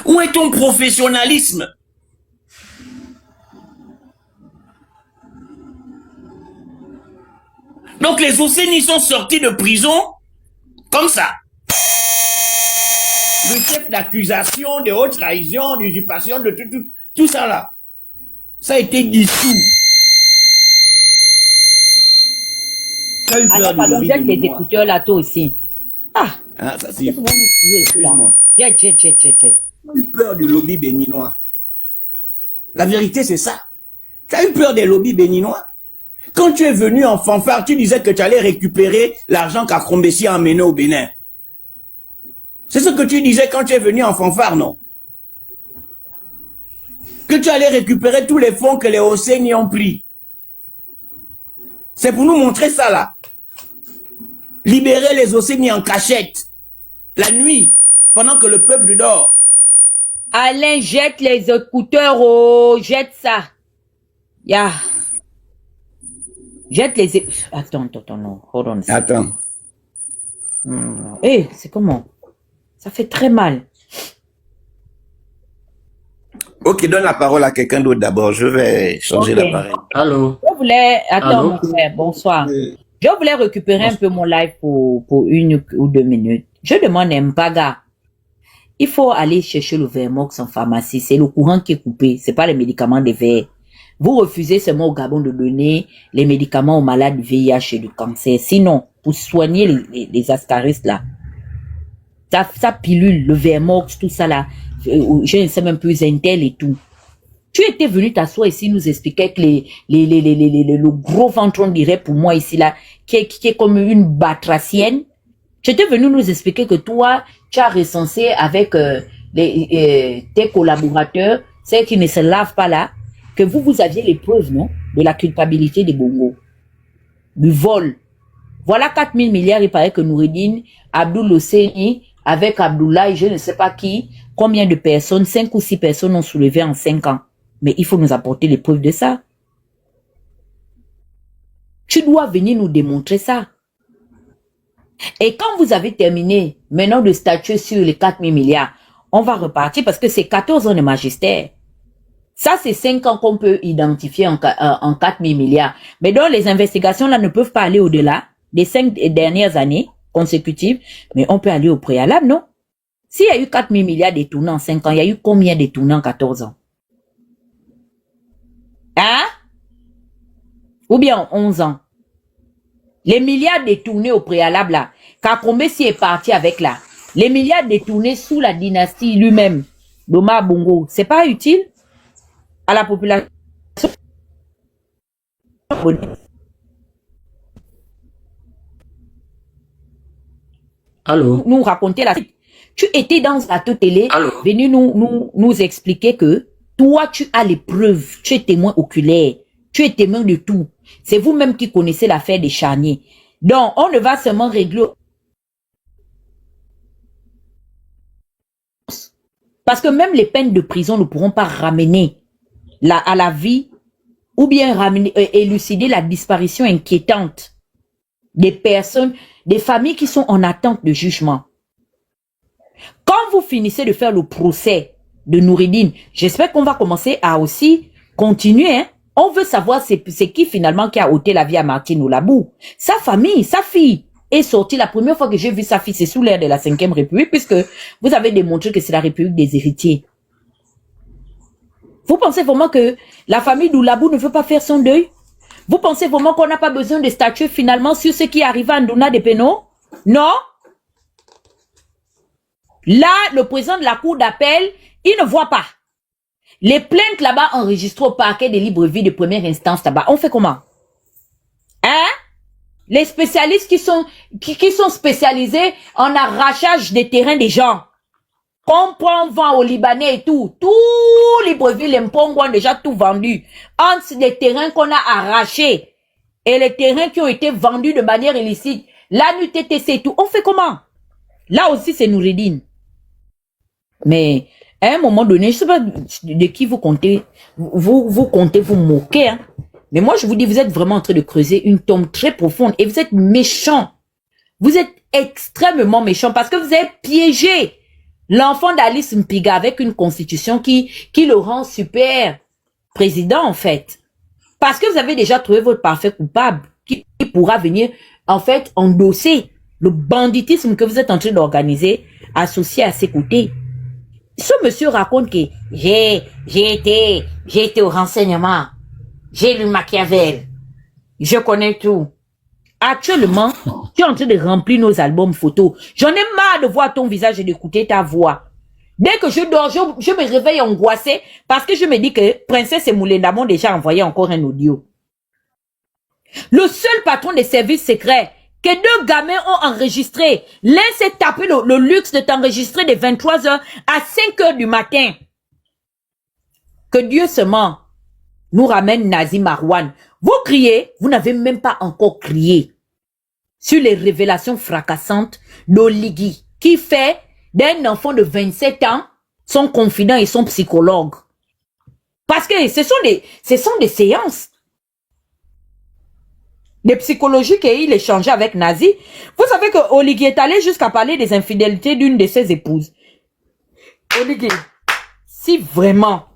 Où est ton professionnalisme? Donc les Océnis sont sortis de prison comme ça. Le chef d'accusation, de haute trahison, d'usurpation, de tout ça là. Ça a été dissous. Tu as eu peur Alors, du pardon, lobby jette les béninois. écouteurs là, toi aussi. Ah, Ah, ça c'est... qu'est-ce que vous me tuez, ça? Excuse-moi. Jet. Tu as eu peur du lobby béninois. La vérité, c'est ça. Tu as eu peur des lobbies béninois. Quand tu es venu en fanfare, tu disais que tu allais récupérer l'argent qu'Akrombessi a emmené au Bénin. C'est ce que tu disais quand tu es venu en fanfare, non? Que tu allais récupérer tous les fonds que les Océnis ont pris. C'est pour nous montrer ça, là. Libérer les Océnis en cachette. La nuit, pendant que le peuple dort. Alain, jette les écouteurs, oh, jette ça. Ya. Jette les Attends, non. Hold on. Attends. Eh, c'est comment? Ça fait très mal. Ok, donne la parole à quelqu'un d'autre d'abord. Je vais changer Ok. l'appareil. Allô? Je voulais... Attends, Allô? mon frère, bonsoir. Je voulais récupérer un peu mon live pour 1 ou 2 minutes. Je demande à Mpaga. Il faut aller chercher le Vermox en pharmacie. C'est le courant qui est coupé. C'est pas les médicaments des verts. Vous refusez seulement au Gabon de donner les médicaments aux malades du VIH et du cancer. Sinon, pour soigner les ascaristes là, ça pilule, le Vermox, tout ça là, je ne sais même plus, Intel et tout. Tu étais venu t'asseoir ici, nous expliquer que le gros ventre, on dirait pour moi ici là, qui est comme une batracienne. Tu étais venu nous expliquer que toi, tu as recensé avec tes collaborateurs, ceux qui ne se lavent pas là, que vous aviez les preuves, non, de la culpabilité des Bongo, du vol. Voilà 4 000 milliards, il paraît que Noureddin, Abdoul Océni, avec Abdoulaye, je ne sais pas qui, combien de personnes, 5 ou 6 personnes ont soulevé en 5 ans. Mais il faut nous apporter les preuves de ça. Tu dois venir nous démontrer ça. Et quand vous avez terminé, maintenant de statuer sur les 4 000 milliards, on va repartir parce que c'est 14 ans de magistère. Ça, c'est 5 ans qu'on peut identifier en 4 000 milliards. Mais donc, les investigations là ne peuvent pas aller au-delà des 5 dernières années consécutives, mais on peut aller au préalable, non? S'il y a eu 4 000 milliards détournés en 5 ans, il y a eu combien détournés en 14 ans? Hein? Ou bien en 11 ans? Les milliards détournés au préalable là, Kakombessi est parti avec là. Les milliards détournés sous la dynastie lui-même. d'Omar Bongo, c'est pas utile à la population. Allô? Nous raconter la suite. Tu étais dans un plateau télé, venu nous expliquer que toi, tu as les preuves, tu es témoin oculaire, tu es témoin de tout. C'est vous-même qui connaissez l'affaire des charniers. Donc, on ne va seulement régler. Parce que même les peines de prison ne pourront pas ramener à la vie ou bien ramener, élucider la disparition inquiétante des personnes, des familles qui sont en attente de jugement. Quand vous finissez de faire le procès de Noureddine, j'espère qu'on va commencer à aussi continuer. Hein? On veut savoir c'est qui finalement qui a ôté la vie à Martine Oulabou. Sa famille, sa fille est sortie. La première fois que j'ai vu sa fille, c'est sous l'ère de la 5e République, puisque vous avez démontré que c'est la République des héritiers. Vous pensez vraiment que la famille d'Oulabou ne veut pas faire son deuil? Vous pensez vraiment qu'on n'a pas besoin de statuer finalement sur ce qui arrive à Ndouna Depeno? Non? Là, le président de la cour d'appel, il ne voit pas. Les plaintes là-bas enregistrées au parquet de Libreville de première instance là-bas, on fait comment? Hein? Les spécialistes qui sont spécialisés en arrachage des terrains des gens. On prend vent aux Libanais et tout. Tout Libreville et Mpongo ont déjà tout vendu. Entre les terrains qu'on a arrachés et les terrains qui ont été vendus de manière illicite, la NUTTC et tout, on fait comment? Là aussi, c'est Noureddine. Mais à un moment donné, je ne sais pas de qui vous comptez. Vous comptez vous moquer. Hein? Mais moi, je vous dis, vous êtes vraiment en train de creuser une tombe très profonde. Et vous êtes méchant. Vous êtes extrêmement méchant parce que vous avez piégé l'enfant d'Alice Mpiga avec une constitution qui le rend super président, en fait. Parce que vous avez déjà trouvé votre parfait coupable qui pourra venir, en fait, endosser le banditisme que vous êtes en train d'organiser associé à ses côtés. Ce monsieur raconte que j'ai été au renseignement. J'ai lu Machiavel. Je connais tout. Actuellement, tu es en train de remplir nos albums photos. J'en ai marre de voir ton visage et d'écouter ta voix. Dès que je dors, je me réveille angoissée parce que je me dis que Princesse et Moulenda m'ont déjà envoyé encore un audio. Le seul patron des services secrets que 2 gamins ont enregistré. L'un s'est tapé le luxe de t'enregistrer de 23h à 5h du matin. Que Dieu seulement nous ramène Nazi Marwan. Vous criez, vous n'avez même pas encore crié sur les révélations fracassantes d'Oligui qui fait d'un enfant de 27 ans son confident et son psychologue. Parce que ce sont des séances. Des psychologies qu'il échangeait avec Nazi. Vous savez que Oligui est allé jusqu'à parler des infidélités d'une de ses épouses. Oligui, si vraiment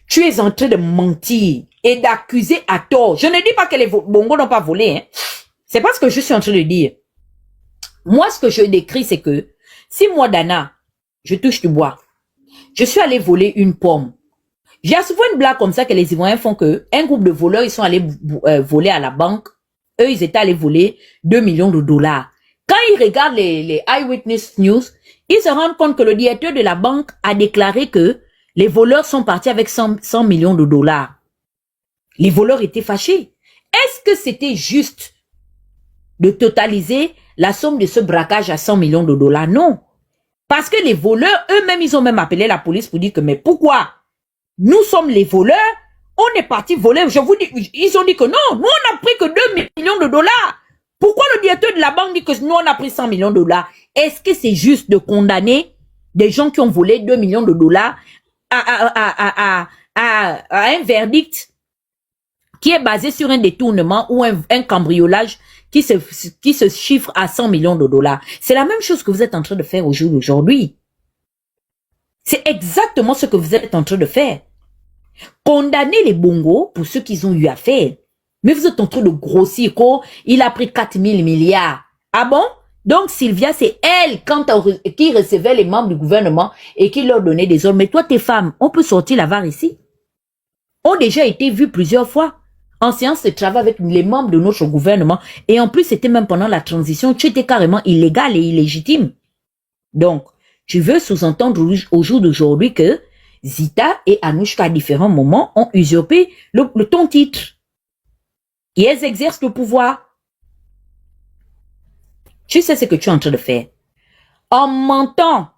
tu es en train de mentir et d'accuser à tort, je ne dis pas que les Bongos n'ont pas volé, hein. C'est pas ce que je suis en train de dire. Moi, ce que je décris, c'est que si moi, Dana, je touche du bois, je suis allé voler une pomme. J'ai souvent une blague comme ça que les Ivoiriens font que un groupe de voleurs, ils sont allés voler à la banque. Eux, ils étaient allés voler 2 millions de dollars. Quand ils regardent les Eyewitness News, ils se rendent compte que le directeur de la banque a déclaré que les voleurs sont partis avec 100 millions de dollars. Les voleurs étaient fâchés. Est-ce que c'était juste de totaliser la somme de ce braquage à 100 millions de dollars? Non. Parce que les voleurs, eux-mêmes, ils ont même appelé la police pour dire que, mais pourquoi? Nous sommes les voleurs, on est parti voler. Je vous dis, ils ont dit que non, nous on a pris que 2 millions de dollars. Pourquoi le directeur de la banque dit que nous on a pris 100 millions de dollars? Est-ce que c'est juste de condamner des gens qui ont volé 2 millions de dollars à un verdict qui est basé sur un détournement ou un cambriolage qui se chiffre à 100 millions de dollars? C'est la même chose que vous êtes en train de faire au jour d'aujourd'hui. C'est exactement ce que vous êtes en train de faire. Condamner les Bongos pour ce qu'ils ont eu à faire. Mais vous êtes en train de grossir. Il a pris 4 000 milliards. Ah bon? Donc Sylvia, c'est elle qui recevait les membres du gouvernement et qui leur donnait des ordres. Mais toi, tes femmes, on peut sortir la VAR ici. Ont déjà été vues plusieurs fois en séance de travail avec les membres de notre gouvernement. Et en plus, c'était même pendant la transition. Tu étais carrément illégal et illégitime. Donc, Tu veux sous-entendre au jour d'aujourd'hui que Zita et Anouchka, à différents moments, ont usurpé ton titre. Et elles exercent le pouvoir. Tu sais ce que tu es en train de faire. En mentant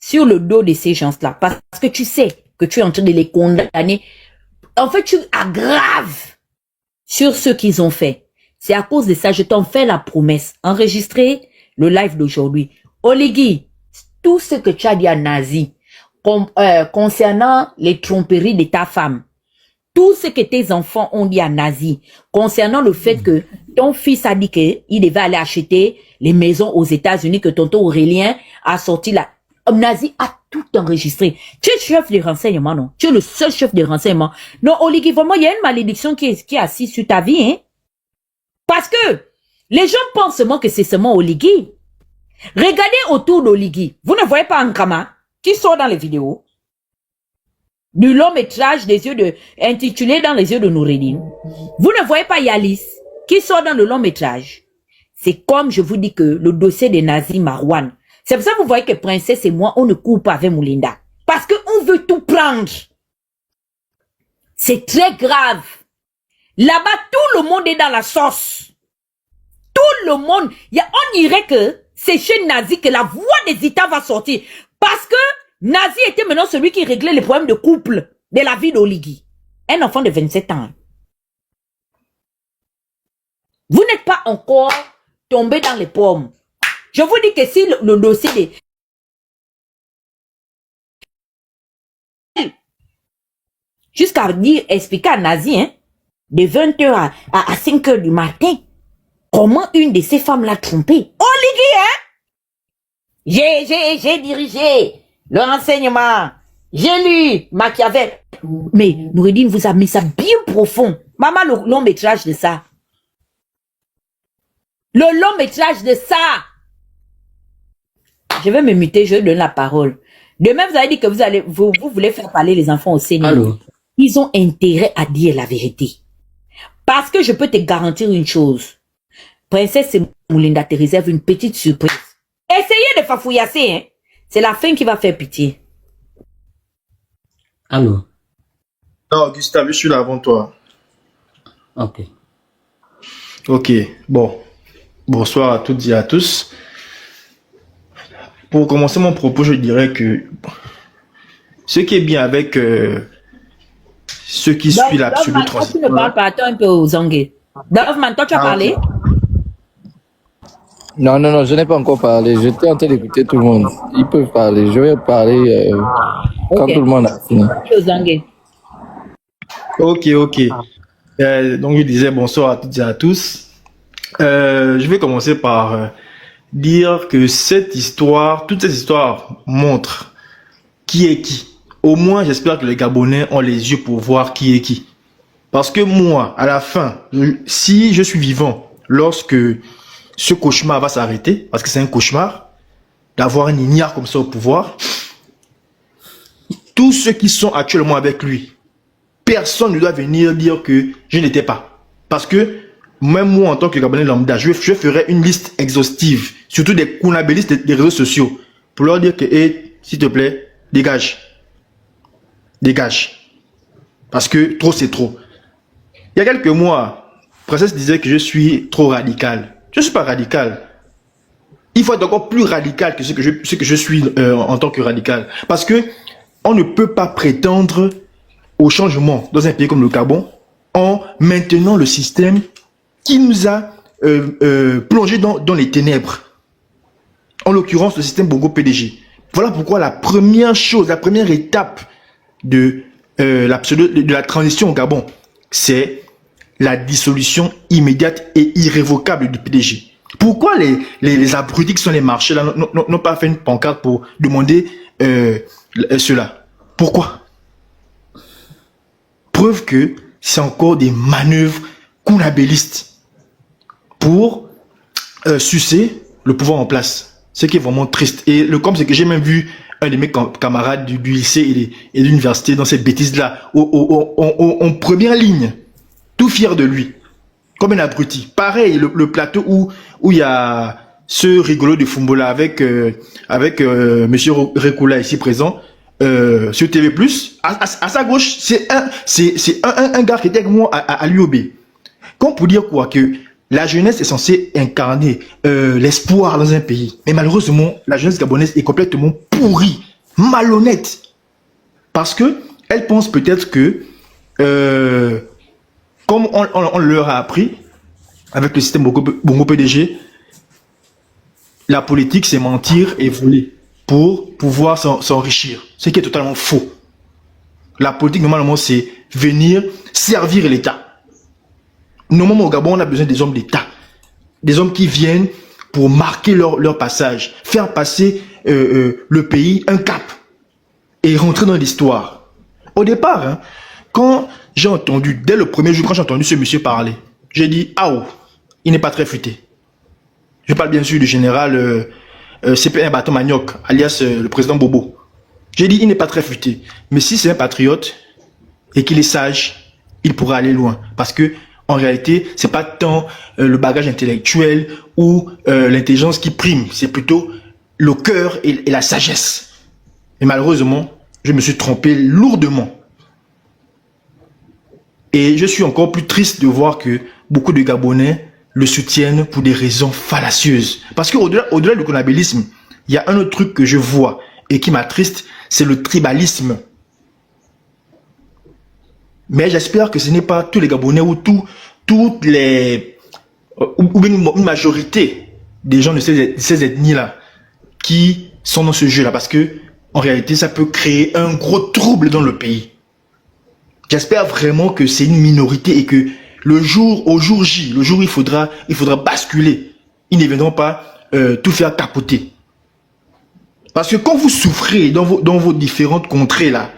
sur le dos de ces gens-là, parce que tu sais que tu es en train de les condamner. En fait, tu aggraves sur ce qu'ils ont fait. C'est à cause de ça, je t'en fais la promesse. Enregistrer le live d'aujourd'hui. Oligui, tout ce que tu as dit à Nazi concernant les tromperies de ta femme, tout ce que tes enfants ont dit à Nazi concernant le fait que ton fils a dit qu'il devait aller acheter les maisons aux États-Unis, que tonton Aurélien a sorti là. Nazi a tout enregistré. Tu es chef de renseignement, non? Tu es le seul chef de renseignement. Non, Oligui, vraiment, il y a une malédiction qui est assise sur ta vie, hein? Parce que les gens pensent seulement que c'est seulement Oligui. Regardez autour d'Oligui. Vous ne voyez pas Ankama qui sort dans les vidéos du long métrage intitulé Dans les yeux de Noureddin. Vous ne voyez pas Yalis qui sort dans le long métrage. C'est comme je vous dis que le dossier de Nazi Marwan. C'est pour ça que vous voyez que Princesse et moi, on ne court pas avec Moulinda. Parce qu'on veut tout prendre. C'est très grave. Là-bas, tout le monde est dans la sauce. Tout le monde. On dirait que c'est chez Nazi que la voix des Zita va sortir. Parce que Nazi était maintenant celui qui réglait les problèmes de couple de la vie d'Oligui. Un enfant de 27 ans. Vous n'êtes pas encore tombé dans les pommes. Je vous dis que si le dossier jusqu'à dire, expliquer à Nazi, hein, de 20h à 5h du matin, comment une de ces femmes l'a trompé. Oligui, hein? J'ai dirigé le renseignement. J'ai lu Machiavel. Mais Noureddin vous a mis ça bien profond. Maman, le long métrage de ça. Le long métrage de ça. Je vais me muter, je donne la parole. Demain, vous avez dit que vous voulez faire parler les enfants au Seigneur. Allô? Ils ont intérêt à dire la vérité. Parce que je peux te garantir une chose. Princesse Moulinda te réserve une petite surprise. Essayez de fafouillasser, hein. C'est la fin qui va faire pitié. Allô? Non, Gustave, je suis là avant toi. Ok. Ok, bon. Bonsoir à toutes et à tous. Pour commencer mon propos, je dirais que ce qui est bien avec ceux qui suivent l'absolu Dovman, toi, tu ne parles pas, attends un peu aux Zangué. Dovman, toi, tu as parlé? Non, non, non, je n'ai pas encore parlé. J'étais en train d'écouter tout le monde. Ils peuvent parler. Je vais parler quand Ok. tout le monde a fini. Aux Zangué. Ok. Donc je disais bonsoir à toutes et à tous. Je vais commencer par dire que cette histoire, toutes ces histoires montrent qui est qui. Au moins, j'espère que les Gabonais ont les yeux pour voir qui est qui. Parce que moi, à la fin, si je suis vivant, lorsque ce cauchemar va s'arrêter, parce que c'est un cauchemar, d'avoir un ignare comme ça au pouvoir, tous ceux qui sont actuellement avec lui, personne ne doit venir dire que je n'étais pas. Parce que même moi, en tant que Gabonais lambda, je ferai une liste exhaustive, surtout des kounabélistes des réseaux sociaux, pour leur dire que, hey, s'il te plaît, dégage. Dégage. Parce que trop, c'est trop. Il y a quelques mois, Princesse disait que je suis trop radical. Je ne suis pas radical. Il faut être encore plus radical que ce que je suis en tant que radical. Parce que on ne peut pas prétendre au changement dans un pays comme le Gabon en maintenant le système qui nous a plongé dans les ténèbres. En l'occurrence, le système Bongo PDG. Voilà pourquoi la première chose, la première étape de la transition au Gabon, c'est la dissolution immédiate et irrévocable du PDG. Pourquoi les abrutis qui sont les marchés là n'ont pas fait une pancarte pour demander cela? Pourquoi? Preuve que c'est encore des manœuvres kounabélistes pour sucer le pouvoir en place. Ce qui est vraiment triste. Et le com, c'est que j'ai même vu un de mes camarades du lycée et de l'université dans cette bêtise-là, en première ligne, tout fier de lui, comme un abruti. Pareil, le plateau où il y a ce rigolo de Fumbola avec Monsieur Rekula ici présent sur TV+. À sa gauche, c'est un gars qui était avec moi à l'UOB. Comme pour dire quoi, que la jeunesse est censée incarner l'espoir dans un pays. Mais malheureusement, la jeunesse gabonaise est complètement pourrie, malhonnête. Parce que elle pense peut-être que, comme on leur a appris, avec le système Bongo PDG, la politique, c'est mentir et voler pour pouvoir s'enrichir. Ce qui est totalement faux. La politique, normalement, c'est venir servir l'État. Normalement, au Gabon, on a besoin des hommes d'État. Des hommes qui viennent pour marquer leur passage, faire passer le pays un cap et rentrer dans l'histoire. Au départ, hein, quand j'ai entendu, dès le premier jour, quand j'ai entendu ce monsieur parler, j'ai dit, ah oh, il n'est pas très futé. Je parle bien sûr du général CP1 Baton Manioc, alias le président Bobo. J'ai dit, il n'est pas très futé. Mais si c'est un patriote et qu'il est sage, il pourra aller loin. Parce que, en réalité, c'est pas tant le bagage intellectuel ou l'intelligence qui prime. C'est plutôt le cœur et la sagesse. Et malheureusement, je me suis trompé lourdement. Et je suis encore plus triste de voir que beaucoup de Gabonais le soutiennent pour des raisons fallacieuses. Parce qu'au-delà du conabilisme, il y a un autre truc que je vois et qui m'attriste, c'est le tribalisme. Mais j'espère que ce n'est pas tous les Gabonais ou toutes les... ou une majorité des gens de ces ethnies-là qui sont dans ce jeu-là. Parce que, en réalité, ça peut créer un gros trouble dans le pays. J'espère vraiment que c'est une minorité et que au jour J, le jour où il faudra basculer, ils ne viendront pas tout faire capoter. Parce que quand vous souffrez dans vos différentes contrées là,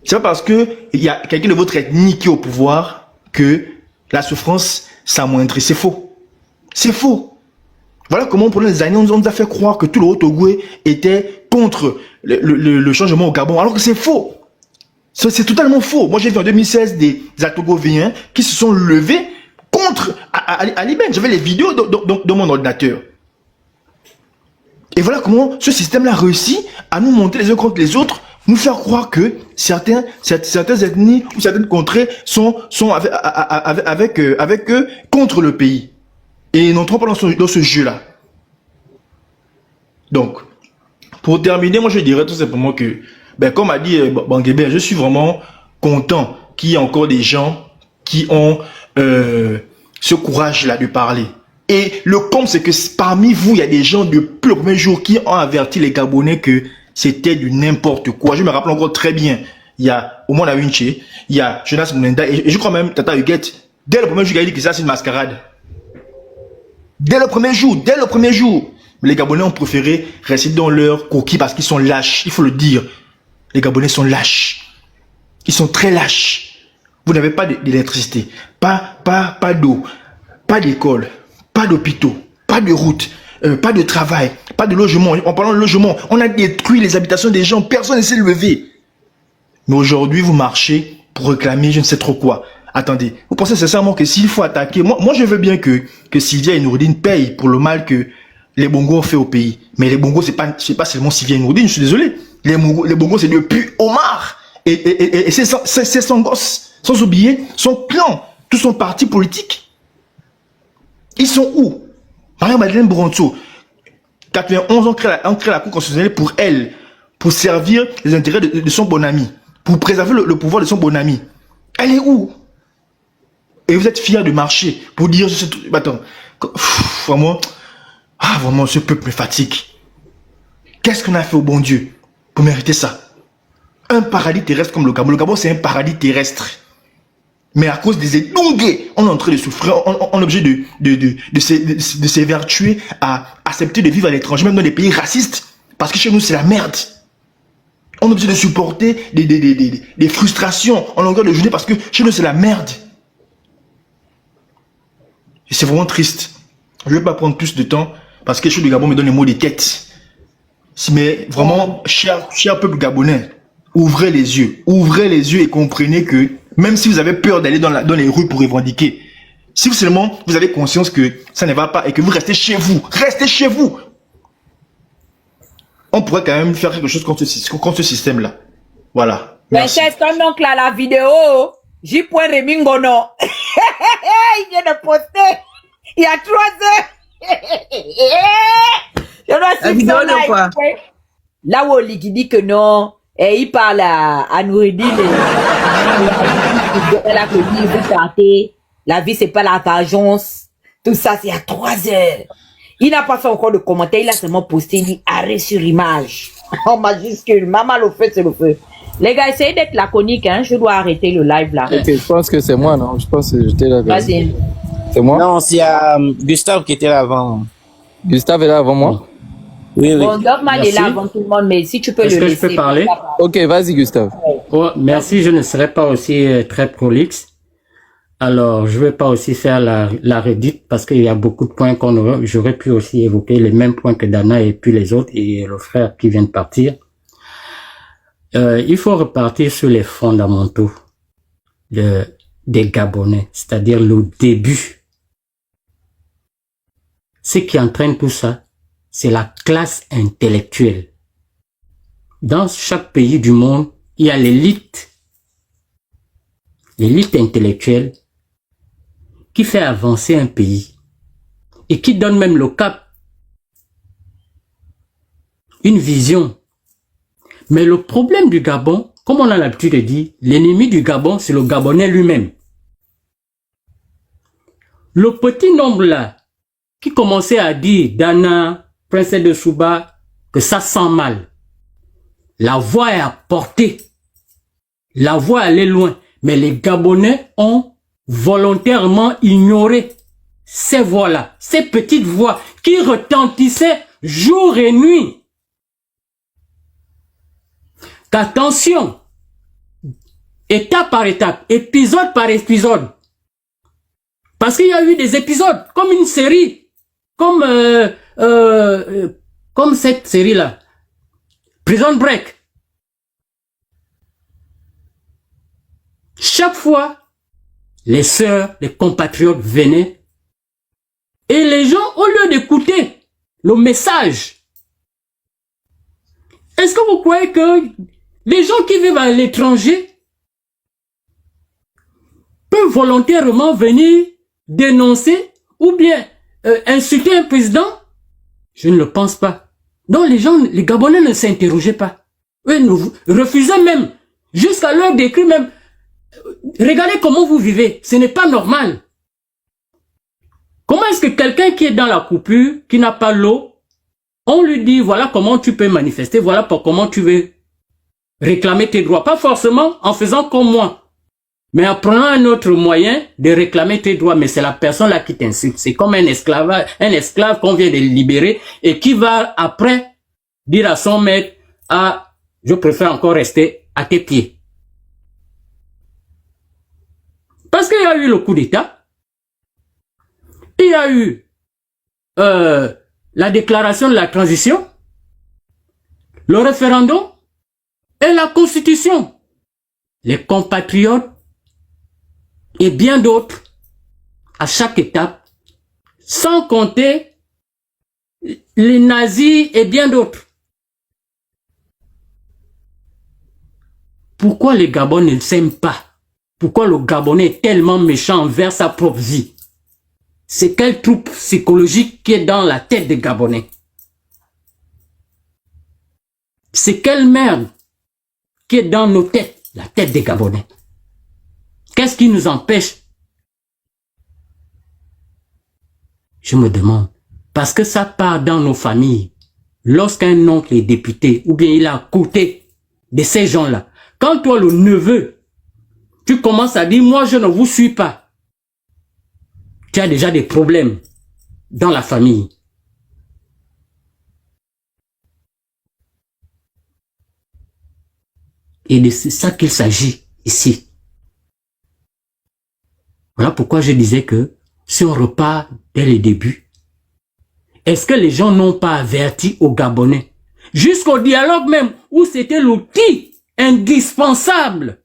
c'est pas parce que il y a quelqu'un de votre ethnie qui est au pouvoir que la souffrance s'amoindrit. C'est faux. C'est faux. Voilà comment pendant des années on nous a fait croire que tout le Haut-Ogooué était contre le changement au Gabon, alors que c'est faux. C'est totalement faux. Moi, j'ai vu en 2016 des Atogoviens qui se sont levés contre Ali Ben. J'avais les vidéos dans mon ordinateur. Et voilà comment ce système-là réussit à nous monter les uns contre les autres, nous faire croire que certaines ethnies ou certaines contrées sont avec eux contre le pays. Et n'entrons pas dans ce jeu-là. Donc, pour terminer, moi, je dirais tout simplement que comme a dit Banguébé, je suis vraiment content qu'il y ait encore des gens qui ont ce courage-là de parler. Et le comble, c'est que parmi vous, il y a des gens depuis le premier jour qui ont averti les Gabonais que c'était du n'importe quoi. Je me rappelle encore très bien, il y a Oumana Winche, il y a Jonas Mounenda, et je crois même Tata Huguette. Dès le premier jour, il a dit que ça, c'est une mascarade. Dès le premier jour. Mais les Gabonais ont préféré rester dans leur coquille parce qu'ils sont lâches, il faut le dire. Les Gabonais sont lâches. Ils sont très lâches. Vous n'avez pas d'électricité, pas d'eau, pas d'école, pas d'hôpitaux, pas de route, pas de travail, pas de logement. En parlant de logement, on a détruit les habitations des gens. Personne ne s'est levé. Mais aujourd'hui, vous marchez pour réclamer je ne sais trop quoi. Attendez, vous pensez sincèrement que s'il faut attaquer... Moi, je veux bien que Sylvia et Nourdine payent pour le mal que les Bongos ont fait au pays. Mais les Bongos, c'est pas seulement Sylvia et Nourdine, je suis désolé. Les Bongos, c'est depuis Omar. Et c'est son gosse, sans oublier son clan, tout son parti politique. Ils sont où? Marie-Madeleine Bronto, 91 ans, on crée la Cour constitutionnelle pour elle, pour servir les intérêts de son bon ami, pour préserver le pouvoir de son bon ami. Elle est où? Et vous êtes fiers de marcher pour dire... Attends, vraiment, ce peuple me fatigue. Qu'est-ce qu'on a fait au bon Dieu pour mériter ça? Un paradis terrestre comme le Gabon. Le Gabon, c'est un paradis terrestre. Mais à cause des édougués, on est en train de souffrir. On est obligé de s'évertuer à accepter de vivre à l'étranger, même dans des pays racistes. Parce que chez nous, c'est la merde. On est obligé de supporter des frustrations en longueur de journée parce que chez nous, c'est la merde. Et c'est vraiment triste. Je ne vais pas prendre plus de temps parce que les choses du Gabon me donnent les mots des têtes. Mais vraiment, cher peuple gabonais, ouvrez les yeux et comprenez que même si vous avez peur d'aller dans les rues pour revendiquer, Si vous seulement vous avez conscience que ça ne va pas et que vous restez chez vous, on pourrait quand même faire quelque chose contre ce système-là. Voilà. Merci. Princesse, ton oncle a la vidéo. J. Remingono. Il vient de poster. Il y a 3 heures. Je dois La vidéo de quoi? Là où Oli qui dit que non, et il parle à Noureddin. Elle a connu, il veut tenter. La vie, c'est pas la vengeance. Tout ça, c'est à 3 heures. Il n'a pas fait encore de commentaire, il a seulement posté, il dit arrêt sur image. En majuscule, maman le fait, c'est le feu. Les gars, essayez d'être laconique, hein. Je dois arrêter le live là. Ok, je pense que c'est moi, non? Je pense que j'étais là. Vas-y. C'est moi? Non, c'est Gustave qui était là avant. Gustave est là avant moi? Oui, oui. Bon, Dormal est là avant tout le monde, mais si tu peux Est-ce le que laisser. je peux parler? Ok, vas-y, Gustave. Oh, merci, je ne serai pas aussi très prolixe. Alors, je vais pas aussi faire la redite parce qu'il y a beaucoup de points j'aurais pu aussi évoquer les mêmes points que Dana et puis les autres et le frère qui vient de partir. Il faut repartir sur les fondamentaux des Gabonais, c'est-à-dire le début. Ce qui entraîne tout ça, c'est la classe intellectuelle. Dans chaque pays du monde, il y a l'élite intellectuelle qui fait avancer un pays et qui donne même le cap, une vision. Mais le problème du Gabon, comme on a l'habitude de dire, l'ennemi du Gabon, c'est le Gabonais lui-même. Le petit nombre là, qui commençait à dire, Dana, Princesse de Souba, que ça sent mal. La voix est à portée. La voix allait loin. Mais les Gabonais ont volontairement ignoré ces voix-là, ces petites voix qui retentissaient jour et nuit. Qu'attention, étape par étape, épisode par épisode. Parce qu'il y a eu des épisodes, comme une série, comme cette série-là, Prison Break. Chaque fois, les sœurs, les compatriotes venaient et les gens, au lieu d'écouter le message, est-ce que vous croyez que les gens qui vivent à l'étranger peuvent volontairement venir dénoncer ou bien insulter un président? Je ne le pense pas. Donc les gens, les Gabonais ne s'interrogeaient pas. Eux refusaient même, jusqu'à l'heure d'écrire même, regardez comment vous vivez, ce n'est pas normal. Comment est-ce que quelqu'un qui est dans la coupure, qui n'a pas l'eau, on lui dit voilà comment tu peux manifester, voilà pour comment tu veux réclamer tes droits. Pas forcément en faisant comme moi, mais en prenant un autre moyen de réclamer tes droits. Mais c'est la personne là qui t'insulte. C'est comme un esclave qu'on vient de libérer et qui va après dire à son maître, ah, je préfère encore rester à tes pieds. Parce qu'il y a eu le coup d'État, il y a eu la déclaration de la transition, le référendum et la constitution. Les compatriotes et bien d'autres, à chaque étape, sans compter les nazis et bien d'autres. Pourquoi les Gabonais ne s'aiment pas? Pourquoi le Gabonais est tellement méchant envers sa propre vie? C'est quel trouble psychologique qui est dans la tête des Gabonais? C'est quelle merde qui est dans nos têtes, la tête des Gabonais? Qu'est-ce qui nous empêche? Je me demande. Parce que ça part dans nos familles. Lorsqu'un oncle est député, ou bien il est à côté de ces gens-là, quand toi le neveu, tu commences à dire, moi je ne vous suis pas, tu as déjà des problèmes dans la famille. Et c'est ça qu'il s'agit ici. Voilà pourquoi je disais que si on repart dès le début, est-ce que les gens n'ont pas averti aux Gabonais, jusqu'au dialogue même, où c'était l'outil indispensable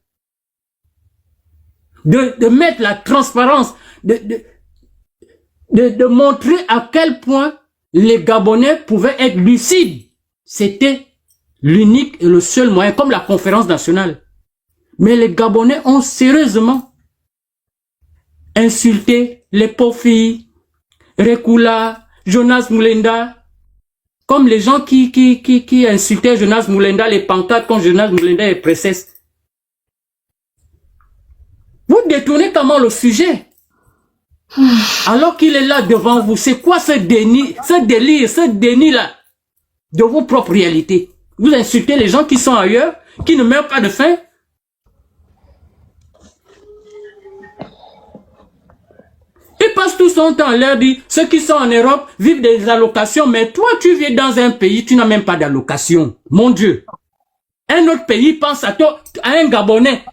de mettre la transparence, de montrer à quel point les Gabonais pouvaient être lucides. C'était l'unique et le seul moyen, comme la conférence nationale. Mais les Gabonais ont sérieusement insulté les pauvres filles, Rekula, Jonas Moulenda, comme les gens qui insultaient Jonas Moulenda, les pancartes quand Jonas Moulenda est princesse. Vous détournez comment le sujet? Alors qu'il est là devant vous, c'est quoi ce déni, ce délire, ce déni-là de vos propres réalités? Vous insultez les gens qui sont ailleurs, qui ne meurent pas de faim. Ils passent tout son temps à leur dire, ceux qui sont en Europe vivent des allocations, mais toi tu vis dans un pays, tu n'as même pas d'allocation. Mon Dieu. Un autre pays pense à toi, à un Gabonais,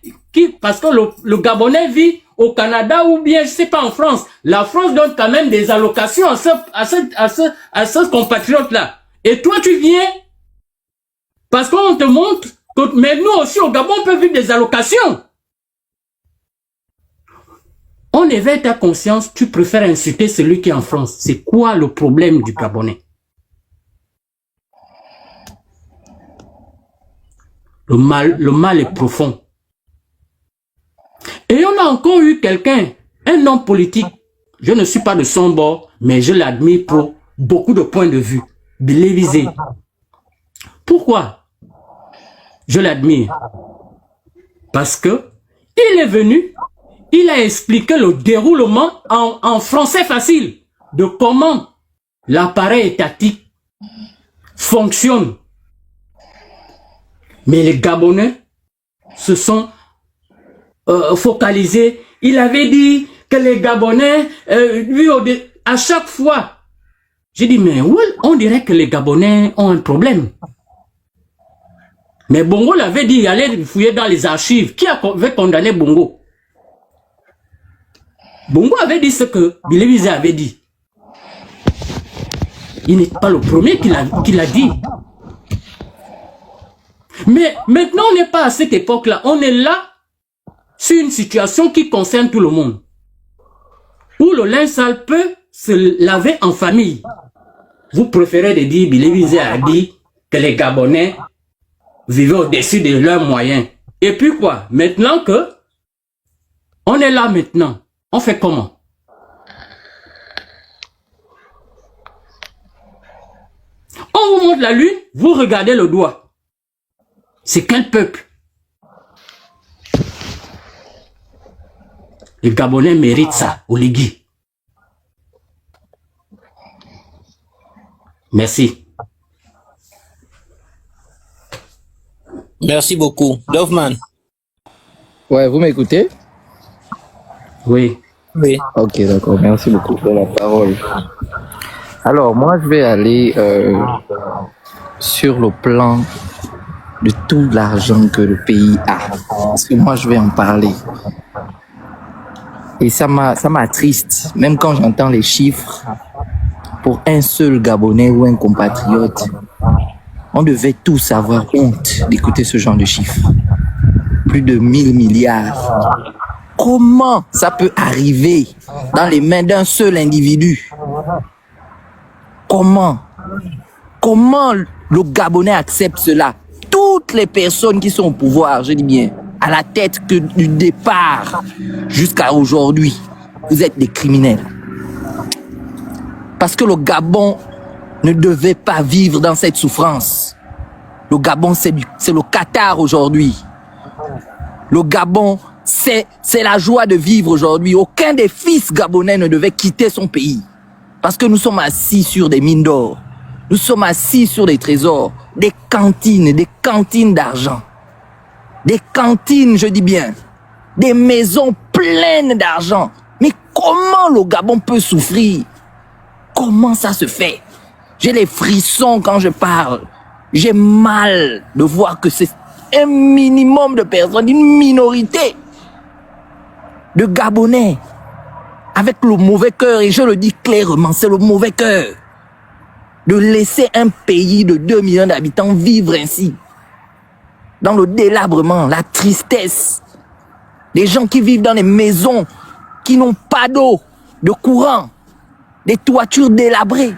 parce que le Gabonais vit au Canada ou bien, je sais pas, en France. La France donne quand même des allocations à ce compatriote-là. Et toi, tu viens, parce qu'on te montre que, mais nous aussi au Gabon, on peut vivre des allocations. On éveille ta conscience, tu préfères insulter celui qui est en France. C'est quoi le problème du Gabonais? Le mal est profond. Et on a encore eu quelqu'un, un homme politique. Je ne suis pas de son bord, mais je l'admire pour beaucoup de points de vue. Bilévisé. Pourquoi je l'admire? Parce que il est venu, il a expliqué le déroulement en français facile de comment l'appareil étatique fonctionne. Mais les Gabonais se sont focalisés. Il avait dit que les Gabonais, à chaque fois, j'ai dit, mais oui, on dirait que les Gabonais ont un problème. Mais Bongo l'avait dit, il allait fouiller dans les archives. Qui avait condamné Bongo? Bongo avait dit ce que Bilévisé avait dit. Il n'est pas le premier qui l'a dit. Mais maintenant, on n'est pas à cette époque-là. On est là sur une situation qui concerne tout le monde. Où le linge sale peut se laver en famille. Vous préférez de dire, Bilévisé a dit que les Gabonais vivaient au-dessus de leurs moyens. Et puis quoi? Maintenant que on est là maintenant, on fait comment? On vous montre la lune, vous regardez le doigt. C'est quel peuple? Les Gabonais méritent ça, Oligui. Merci. Merci beaucoup. Dovman. Ouais, vous m'écoutez? Oui. Oui. Ok, d'accord. Merci beaucoup pour la parole. Alors, moi, je vais aller sur le plan de tout l'argent que le pays a. Parce que moi, je vais en parler. Et ça m'attriste, même quand j'entends les chiffres, pour un seul Gabonais ou un compatriote. On devait tous avoir honte d'écouter ce genre de chiffres. Plus de 1000 milliards. Comment ça peut arriver dans les mains d'un seul individu? Comment le Gabonais accepte cela? Toutes les personnes qui sont au pouvoir, je dis bien, à la tête que du départ jusqu'à aujourd'hui, vous êtes des criminels. Parce que le Gabon ne devait pas vivre dans cette souffrance. Le Gabon, c'est le Qatar aujourd'hui. Le Gabon, c'est la joie de vivre aujourd'hui. Aucun des fils gabonais ne devait quitter son pays. Parce que nous sommes assis sur des mines d'or. Nous sommes assis sur des trésors, des cantines d'argent. Des cantines, je dis bien. Des maisons pleines d'argent. Mais comment le Gabon peut souffrir? Comment ça se fait? J'ai les frissons quand je parle. J'ai mal de voir que c'est un minimum de personnes, une minorité de Gabonais avec le mauvais cœur, et je le dis clairement, c'est le mauvais cœur de laisser un pays de 2 millions d'habitants vivre ainsi, dans le délabrement, la tristesse, des gens qui vivent dans des maisons qui n'ont pas d'eau, de courant, des toitures délabrées.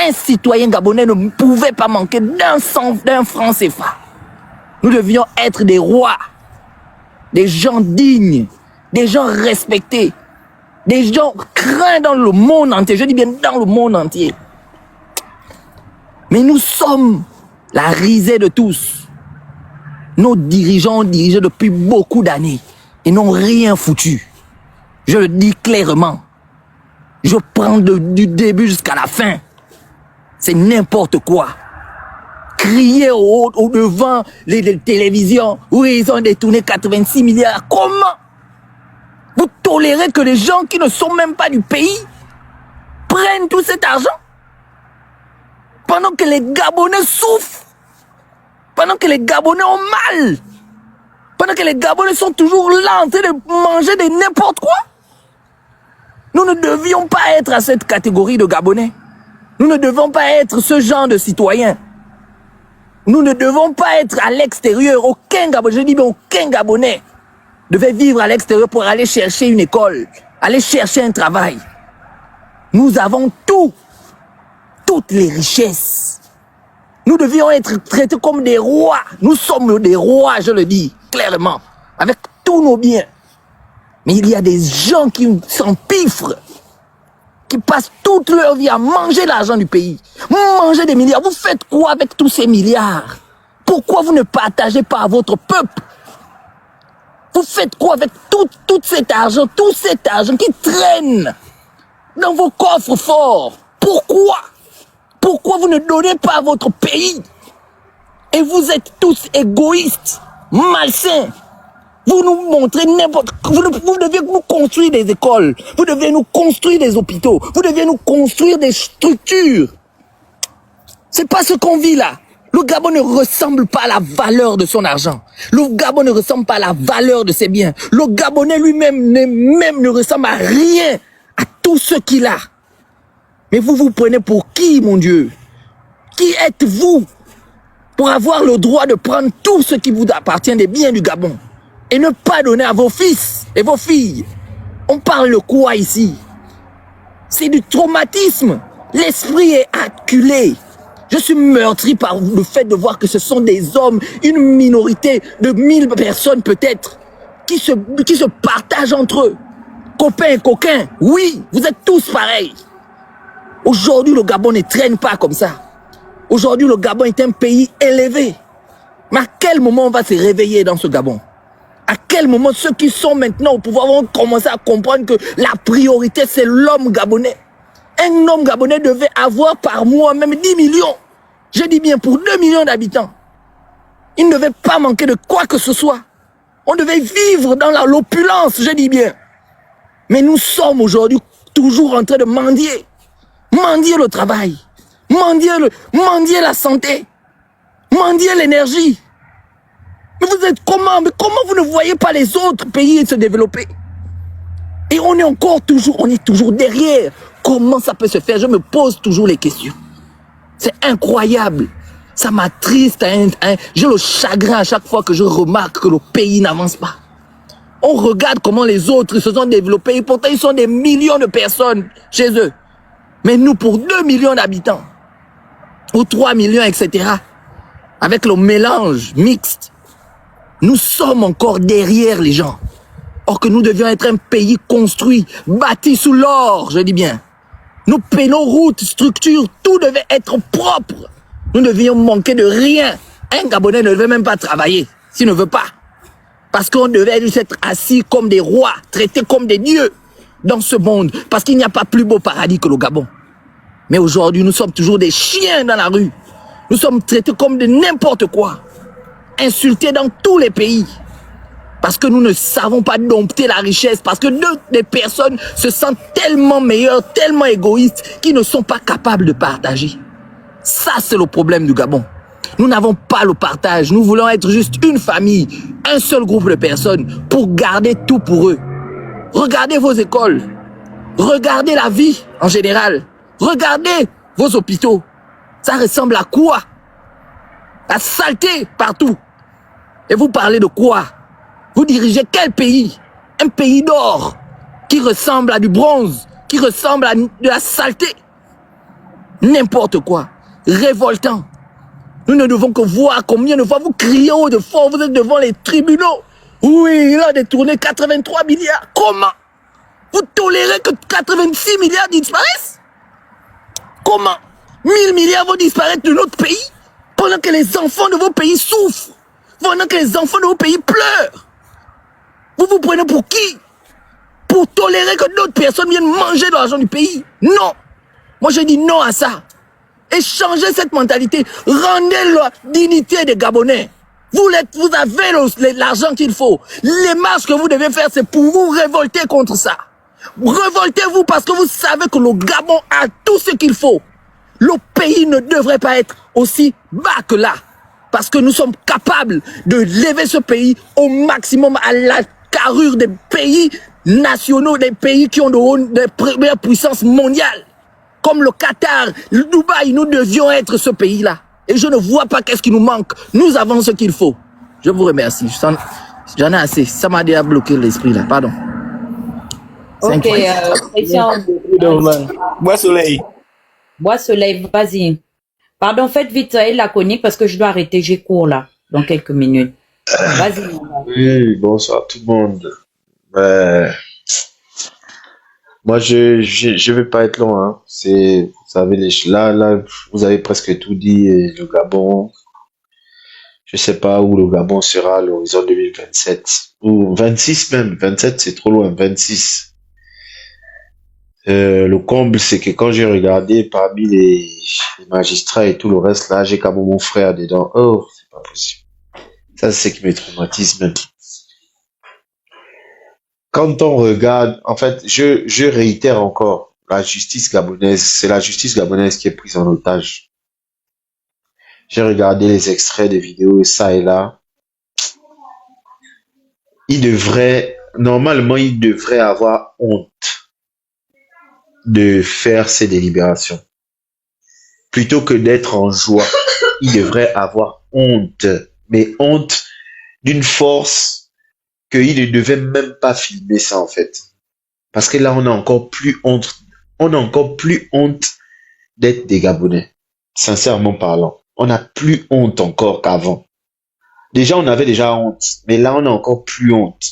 Un citoyen gabonais ne pouvait pas manquer d'un franc CFA. Nous devions être des rois, des gens dignes, des gens respectés, des gens craints dans le monde entier. Je dis bien dans le monde entier. Mais nous sommes la risée de tous. Nos dirigeants ont dirigé depuis beaucoup d'années et n'ont rien foutu. Je le dis clairement. Je prends du début jusqu'à la fin. C'est n'importe quoi. Crier au devant les télévisions, oui, ils ont détourné 86 milliards. Comment? Vous tolérez que les gens qui ne sont même pas du pays prennent tout cet argent? Pendant que les Gabonais souffrent, pendant que les Gabonais ont mal, pendant que les Gabonais sont toujours là en train de manger de n'importe quoi. Nous ne devions pas être à cette catégorie de Gabonais. Nous ne devons pas être ce genre de citoyens. Nous ne devons pas être à l'extérieur. Aucun Gabonais, je dis bien aucun Gabonais devait vivre à l'extérieur pour aller chercher une école, aller chercher un travail. Nous avons tout, toutes les richesses. Nous devions être traités comme des rois. Nous sommes des rois, je le dis clairement, avec tous nos biens. Mais il y a des gens qui s'empiffrent, qui passent toute leur vie à manger l'argent du pays, manger des milliards. Vous faites quoi avec tous ces milliards? Pourquoi vous ne partagez pas à votre peuple? Vous faites quoi avec tout cet argent qui traîne dans vos coffres forts? Pourquoi? Pourquoi vous ne donnez pas à votre pays? Et vous êtes tous égoïstes, malsains. Vous nous montrez n'importe quoi. Vous devez nous construire des écoles. Vous devez nous construire des hôpitaux. Vous devez nous construire des structures. C'est pas ce qu'on vit là. Le Gabon ne ressemble pas à la valeur de son argent. Le Gabon ne ressemble pas à la valeur de ses biens. Le Gabonais lui-même ne ressemble à rien, à tout ce qu'il a. Mais vous vous prenez pour qui, mon Dieu? Qui êtes-vous pour avoir le droit de prendre tout ce qui vous appartient des biens du Gabon et ne pas donner à vos fils et vos filles? On parle de quoi ici? C'est du traumatisme. L'esprit est acculé. Je suis meurtri par le fait de voir que ce sont des hommes, une minorité de 1000 personnes peut-être, qui se partagent entre eux. Copains et coquins, oui, vous êtes tous pareils. Aujourd'hui, le Gabon ne traîne pas comme ça. Aujourd'hui, le Gabon est un pays élevé. Mais à quel moment on va se réveiller dans ce Gabon? À quel moment ceux qui sont maintenant au pouvoir vont commencer à comprendre que la priorité, c'est l'homme gabonais? Un homme gabonais devait avoir par mois même 10 millions. Je dis bien pour 2 millions d'habitants. Il ne devait pas manquer de quoi que ce soit. On devait vivre dans l'opulence, je dis bien. Mais nous sommes aujourd'hui toujours en train de mendier. Mendier le travail. Mendier la santé. Mendier l'énergie. Mais vous êtes comment? Mais comment vous ne voyez pas les autres pays se développer? Et on est toujours derrière. Comment ça peut se faire? Je me pose toujours les questions. C'est incroyable. Ça m'attriste. J'ai le chagrin à chaque fois que je remarque que le pays n'avance pas. On regarde comment les autres se sont développés. Et pourtant, ils sont des millions de personnes chez eux. Mais nous, pour 2 millions d'habitants, ou 3 millions, etc., avec le mélange mixte, nous sommes encore derrière les gens. Or que nous devions être un pays construit, bâti sous l'or, je dis bien. Nos routes, structures, tout devait être propre. Nous devions manquer de rien. Un Gabonais ne devait même pas travailler, s'il ne veut pas. Parce qu'on devait être assis comme des rois, traités comme des dieux dans ce monde. Parce qu'il n'y a pas plus beau paradis que le Gabon. Mais aujourd'hui, nous sommes toujours des chiens dans la rue. Nous sommes traités comme de n'importe quoi. Insultés dans tous les pays. Parce que nous ne savons pas dompter la richesse. Parce que des personnes se sentent tellement meilleures, tellement égoïstes, qu'ils ne sont pas capables de partager. Ça, c'est le problème du Gabon. Nous n'avons pas le partage. Nous voulons être juste une famille, un seul groupe de personnes pour garder tout pour eux. Regardez vos écoles. Regardez la vie en général. Regardez vos hôpitaux. Ça ressemble à quoi? La saleté partout. Et vous parlez de quoi? Vous dirigez quel pays? Un pays d'or qui ressemble à du bronze, qui ressemble à de la saleté. N'importe quoi. Révoltant. Nous ne devons que voir combien de fois vous criez haut de fort, vous êtes devant les tribunaux. Oui, il a détourné 83 milliards. Comment? Vous tolérez que 86 milliards disparaissent? Comment? 1000 milliards vont disparaître de notre pays pendant que les enfants de vos pays souffrent, pendant que les enfants de vos pays pleurent. Vous vous prenez pour qui? Pour tolérer que d'autres personnes viennent manger de l'argent du pays? Non. Moi, je dis non à ça. Et changez cette mentalité. Rendez la dignité des Gabonais. Vous avez l'argent qu'il faut. Les marches que vous devez faire, c'est pour vous révolter contre ça. Révoltez-vous parce que vous savez que le Gabon a tout ce qu'il faut. Le pays ne devrait pas être aussi bas que là. Parce que nous sommes capables de lever ce pays au maximum à la carrure des pays nationaux, des pays qui ont des premières puissances mondiales. Comme le Qatar, le Dubaï, nous devions être ce pays-là. Et je ne vois pas qu'est-ce qui nous manque. Nous avons ce qu'il faut. Je vous remercie. J'en ai assez. Ça m'a déjà bloqué l'esprit là. Pardon. Ok, Christian. Bois soleil. Bois soleil, vas-y. Pardon, faites vite la chronique parce que je dois arrêter. J'ai cours là, dans quelques minutes. Vas-y. Oui, bonsoir tout le monde. Moi, je vais pas être long, hein. Vous savez, là, vous avez presque tout dit. Et le Gabon, je sais pas où le Gabon sera à l'horizon 2027 ou 26 même. 27, c'est trop loin. 26. Le comble, c'est que quand j'ai regardé parmi les magistrats et tout le reste, là, j'ai quand même mon frère dedans. Oh, c'est pas possible. Ça, c'est ce qui me traumatise même. Quand on regarde, en fait, je réitère encore, la justice gabonaise, c'est la justice gabonaise qui est prise en otage. J'ai regardé les extraits des vidéos, ça et là. Normalement, il devrait avoir honte de faire ces délibérations. Plutôt que d'être en joie, il devrait avoir honte. Mais honte d'une force qu'il ne devait même pas filmer ça, en fait. Parce que là, on a encore plus honte. On a encore plus honte d'être des Gabonais. Sincèrement parlant. On n'a plus honte encore qu'avant. Déjà, on avait déjà honte. Mais là, on a encore plus honte.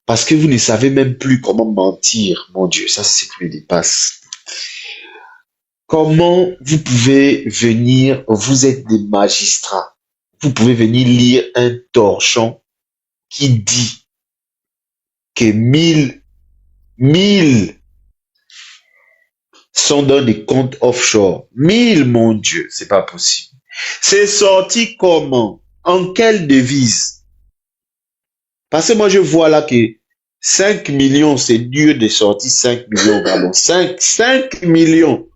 Parce que vous ne savez même plus comment mentir. Mon Dieu, ça, c'est ce qui me dépasse. Comment vous pouvez venir, vous êtes des magistrats. Vous pouvez venir lire un torchon qui dit que 1000 sont dans des comptes offshore. 1000, mon Dieu, c'est pas possible. C'est sorti comment? En quelle devise? Parce que moi, je vois là que 5 millions, c'est dur de sortir 5 millions au Gabon. 5 millions.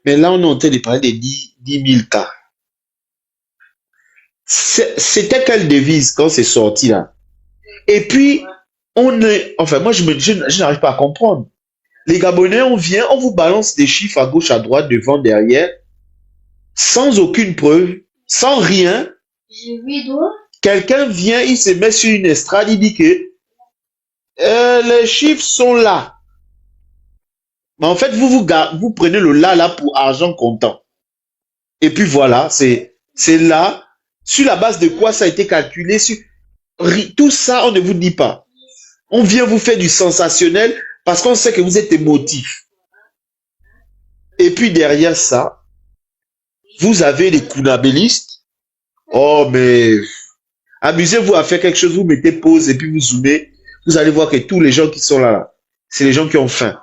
Mais là, on est en train de parler de 10 000 cas. C'était quelle devise quand c'est sorti là? Et puis, moi, je n'arrive pas à comprendre. Les Gabonais, on vous balance des chiffres à gauche, à droite, devant, derrière, sans aucune preuve, sans rien. Quelqu'un vient, il se met sur une estrade, il dit que les chiffres sont là. Mais en fait, vous prenez le là pour argent comptant. Et puis voilà, c'est là. Sur la base de quoi ça a été calculé? Tout ça, on ne vous dit pas. On vient vous faire du sensationnel parce qu'on sait que vous êtes émotif. Et puis derrière ça, vous avez les kunabélistes. Oh, mais amusez-vous à faire quelque chose, vous mettez pause et puis vous zoomez. Vous allez voir que tous les gens qui sont là, c'est les gens qui ont faim.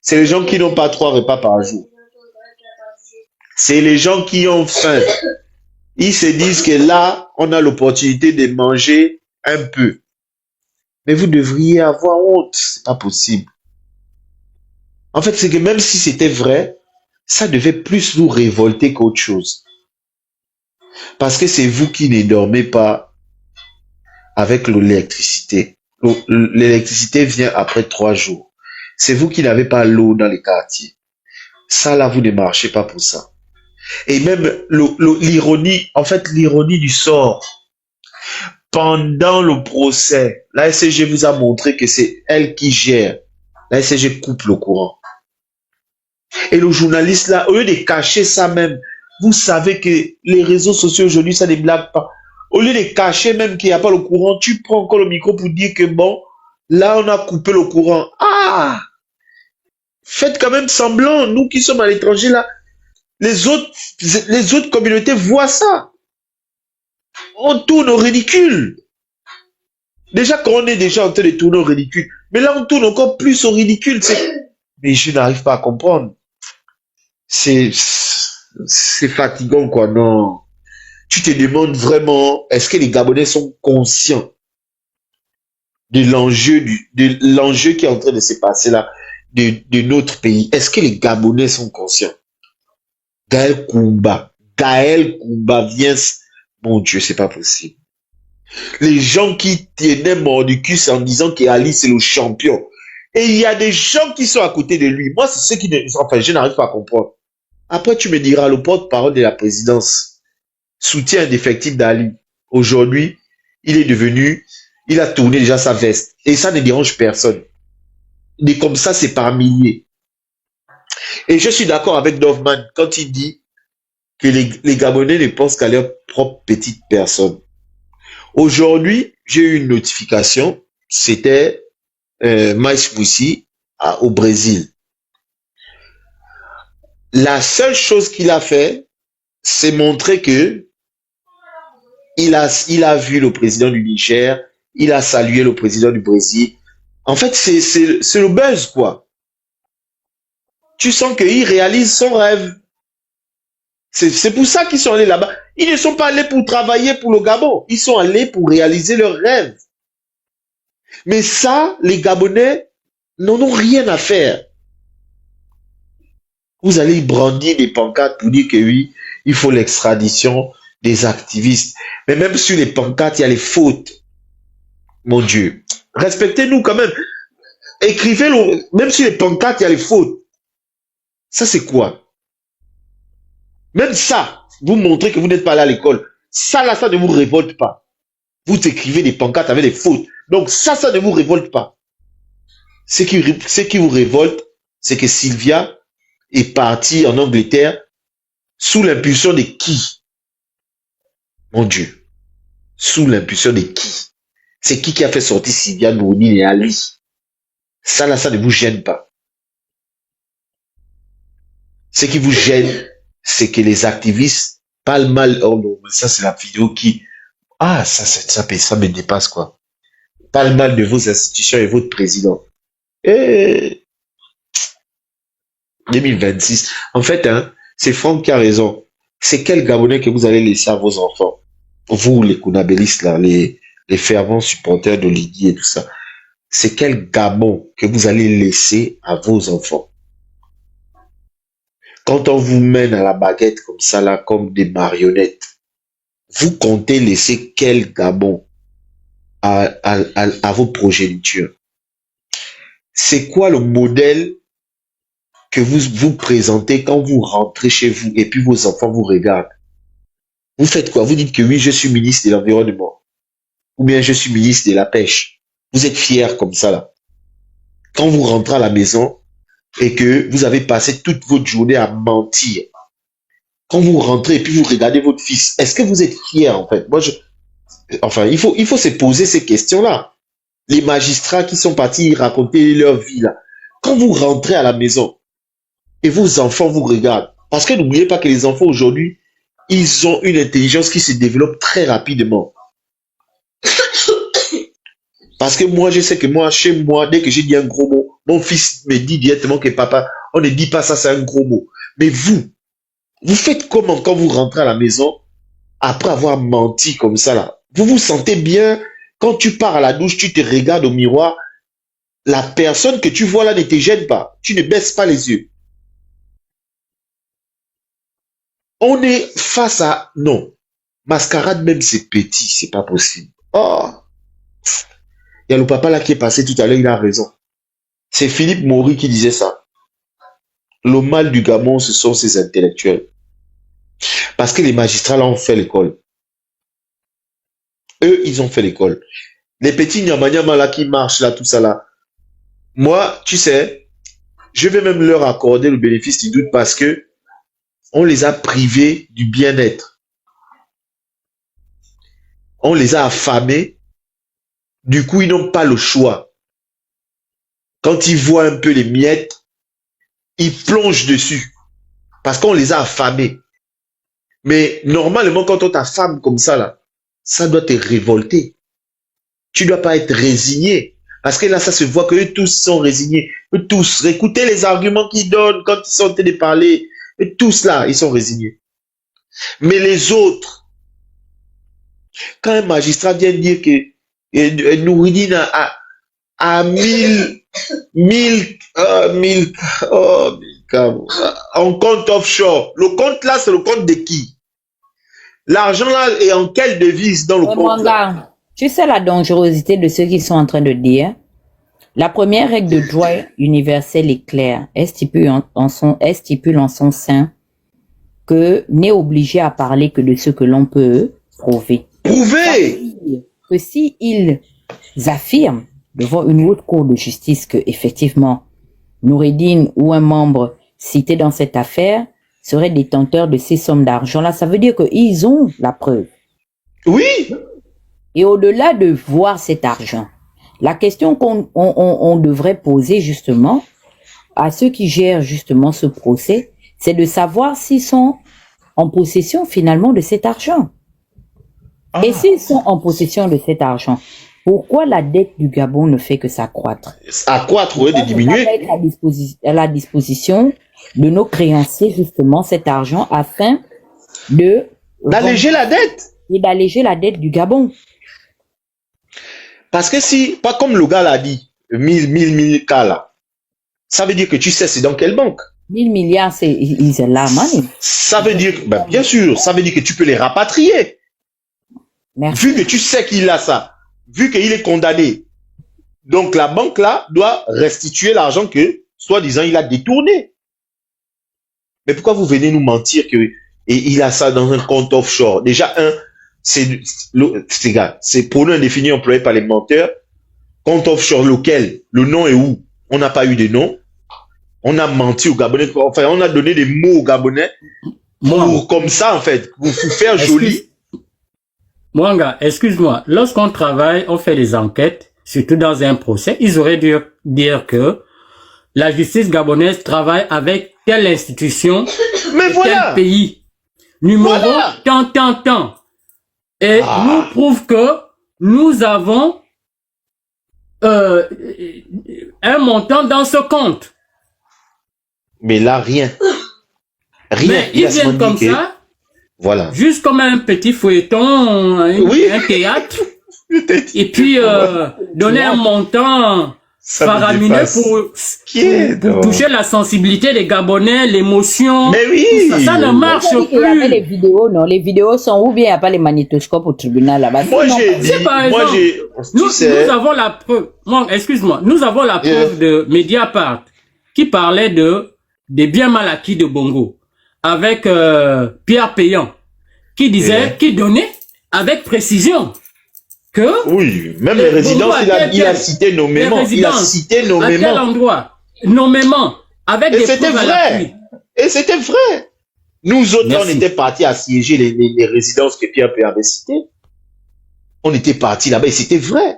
C'est les gens qui n'ont pas 3 repas par jour. C'est les gens qui ont faim. Ils se disent que là, on a l'opportunité de manger un peu. Mais vous devriez avoir honte. C'est pas possible. En fait, c'est que même si c'était vrai, ça devait plus vous révolter qu'autre chose. Parce que c'est vous qui ne dormez pas avec l'électricité. L'électricité vient après 3 jours. C'est vous qui n'avez pas l'eau dans les quartiers. Ça, là, vous ne marchez pas pour ça. Et même l'ironie, en fait, l'ironie du sort. pendant le procès, la SCG vous a montré que c'est elle qui gère. La SCG coupe le courant. Et le journaliste là, au lieu de cacher ça même, vous savez que les réseaux sociaux aujourd'hui, ça ne blague pas. Au lieu de cacher même qu'il n'y a pas le courant, tu prends encore le micro pour dire que bon, là on a coupé le courant. Ah! Faites quand même semblant, nous qui sommes à l'étranger là, les autres communautés voient ça. On tourne au ridicule. Déjà quand on est déjà en train de tourner au ridicule, mais là on tourne encore plus au ridicule. Mais je n'arrive pas à comprendre. C'est fatigant quoi, non. Tu te demandes vraiment, est-ce que les Gabonais sont conscients de l'enjeu qui est en train de se passer là, de notre pays? Est-ce que les Gabonais sont conscients? Gaël Koumba vient, mon Dieu, c'est pas possible. Les gens qui tenaient Mordicus en disant qu'Ali c'est le champion. Et il y a des gens qui sont à côté de lui. Moi, c'est ceux qui je n'arrive pas à comprendre. Après, tu me diras, le porte-parole de la présidence soutient indéfectible d'Ali. Aujourd'hui, il a tourné déjà sa veste. Et ça ne dérange personne. Mais comme ça, c'est par milliers. Et je suis d'accord avec Dovman quand il dit que les Gabonais ne pensent qu'à leur propre petite personne. Aujourd'hui, j'ai eu une notification. C'était Maïs Moussi au Brésil. La seule chose qu'il a fait, c'est montrer que il a vu le président du Niger, il a salué le président du Brésil. En fait, c'est le buzz, quoi. Tu sens qu'il réalise son rêve. C'est pour ça qu'ils sont allés là-bas. Ils ne sont pas allés pour travailler pour le Gabon. Ils sont allés pour réaliser leur rêve. Mais ça, les Gabonais n'en ont rien à faire. Vous allez brandir des pancartes pour dire que oui, il faut l'extradition des activistes. Mais même sur les pancartes, il y a les fautes. Mon Dieu. Respectez-nous quand même. Écrivez-le. Même sur les pancartes, il y a les fautes. Ça, c'est quoi? Même ça, vous montrez que vous n'êtes pas allé à l'école. Ça, là, ça ne vous révolte pas. Vous écrivez des pancartes avec des fautes. Donc, ça ne vous révolte pas. Ce qui vous révolte, c'est que Sylvia est partie en Angleterre sous l'impulsion de qui? Mon Dieu. Sous l'impulsion de qui? C'est qui a fait sortir Sylvia Nourni et Ali? Ça, là, ça ne vous gêne pas. Ce qui vous gêne, c'est que les activistes parlent mal. Oh non, ça, c'est la vidéo qui... Ah, ça me dépasse, quoi. Parlent mal de vos institutions et votre président. Et 2026. En fait, hein, c'est Franck qui a raison. C'est quel Gabonais que vous allez laisser à vos enfants? Vous, les Kounabélistes, là, les fervents supporters de Lydie et tout ça. C'est quel Gabon que vous allez laisser à vos enfants? Quand on vous mène à la baguette comme ça, là, comme des marionnettes, vous comptez laisser quel Gabon à vos progénitures? C'est quoi le modèle que vous présentez quand vous rentrez chez vous et puis vos enfants vous regardent? Vous faites quoi? Vous dites que oui, je suis ministre de l'Environnement. Ou bien je suis ministre de la Pêche. Vous êtes fiers comme ça, là. Quand vous rentrez à la maison et que vous avez passé toute votre journée à mentir, quand vous rentrez et puis vous regardez votre fils, est-ce que vous êtes fiers, en fait? Enfin, il faut se poser ces questions-là. Les magistrats qui sont partis raconter leur vie, là. Quand vous rentrez à la maison et vos enfants vous regardent, parce que n'oubliez pas que les enfants aujourd'hui, ils ont une intelligence qui se développe très rapidement. Parce que moi, je sais que moi, chez moi, dès que j'ai dit un gros mot, mon fils me dit directement que papa, on ne dit pas ça, c'est un gros mot. Mais vous faites comment quand vous rentrez à la maison, après avoir menti comme ça, là? Vous vous sentez bien quand tu pars à la douche, tu te regardes au miroir, la personne que tu vois là ne te gêne pas. Tu ne baisses pas les yeux. On est face à... Non. Mascarade, même c'est petit, c'est pas possible. Oh! Il y a le papa là qui est passé tout à l'heure, il a raison. C'est Philippe Maury qui disait ça. Le mal du Gabon, ce sont ces intellectuels. Parce que les magistrats là ont fait l'école. Eux, ils ont fait l'école. Les petits nyama là qui marchent là, tout ça là. Moi, tu sais, je vais même leur accorder le bénéfice du doute parce que on les a privés du bien-être. On les a affamés. Du coup, ils n'ont pas le choix. Quand ils voient un peu les miettes, ils plongent dessus. Parce qu'on les a affamés. Mais normalement, quand on t'affame comme ça, là, ça doit te révolter. Tu dois pas être résigné. Parce que là, ça se voit que eux tous sont résignés. Eux tous, écoutez les arguments qu'ils donnent quand ils sont en train de parler. Eux tous là, ils sont résignés. Mais les autres, quand un magistrat vient dire que Nouridine a 1000 en compte offshore. Le compte là, c'est le compte de qui? L'argent là est en quelle devise dans le compte là? Tu sais la dangerosité de ce qu'ils sont en train de dire. La première règle de droit universel est claire. Elle stipule en son sein que n'est obligé à parler que de ce que l'on peut prouver. Prouver que si ils affirment devant une haute cour de justice que effectivement Noureddine ou un membre cité dans cette affaire serait détenteur de ces sommes d'argent là, ça veut dire qu'ils ont la preuve. Oui. Et au-delà de voir cet argent, la question qu'on devrait poser justement à ceux qui gèrent justement ce procès, c'est de savoir s'ils sont en possession finalement de cet argent. Ah. Et s'ils sont en possession de cet argent, pourquoi la dette du Gabon ne fait que s'accroître? Accroître, oui, de diminuer. Mettre à la disposition de nos créanciers justement cet argent afin de d'alléger la dette. Et d'alléger la dette du Gabon. Parce que si, pas comme le gars l'a dit, 1000 cas là, ça veut dire que tu sais c'est dans quelle banque? 1000 milliards, c'est la money. Ça veut dire, ben, bien sûr, ça veut dire que tu peux les rapatrier. Merci. Vu que tu sais qu'il a ça, vu qu'il est condamné, donc la banque là doit restituer l'argent que, soi-disant, il a détourné. Mais pourquoi vous venez nous mentir que et il a ça dans un compte offshore? Déjà, c'est pronom indéfini employé par les menteurs. Compte offshore lequel? Le nom est où? On n'a pas eu de nom. On a menti aux Gabonais. Enfin, on a donné des mots aux Gabonais pour, comme ça, en fait, pour faire joli. Mwanga, excuse-moi. Lorsqu'on travaille, on fait des enquêtes, surtout dans un procès, ils auraient dû dire que la justice gabonaise travaille avec telle institution, mais voilà, tel pays, numéro voilà, tant. Et nous prouve que nous avons un montant dans ce compte. Mais là, rien. Mais ils viennent comme ça, voilà, juste comme un petit feuilleton, un théâtre, et puis donner un montant faramineux pour toucher la sensibilité des Gabonais, l'émotion. Mais oui, ça ne marche plus. Il y avait les vidéos, non? Les vidéos sont où bien il n'y a pas les magnétoscopes au tribunal là-bas. Moi j'ai dit, nous avons la preuve. Excuse-moi, nous avons la preuve de Mediapart qui parlait des biens mal acquis de Bongo avec Pierre Payan qui disait, qui donnait avec précision que oui, même les résidences, il a cité nommément. Il a cité nommément. À quel endroit? Nommément. Avec des preuves à l'appui. Et c'était vrai. Nous autres, on était partis assiéger les résidences que Pierre Payan avait citées. On était partis là-bas et c'était vrai.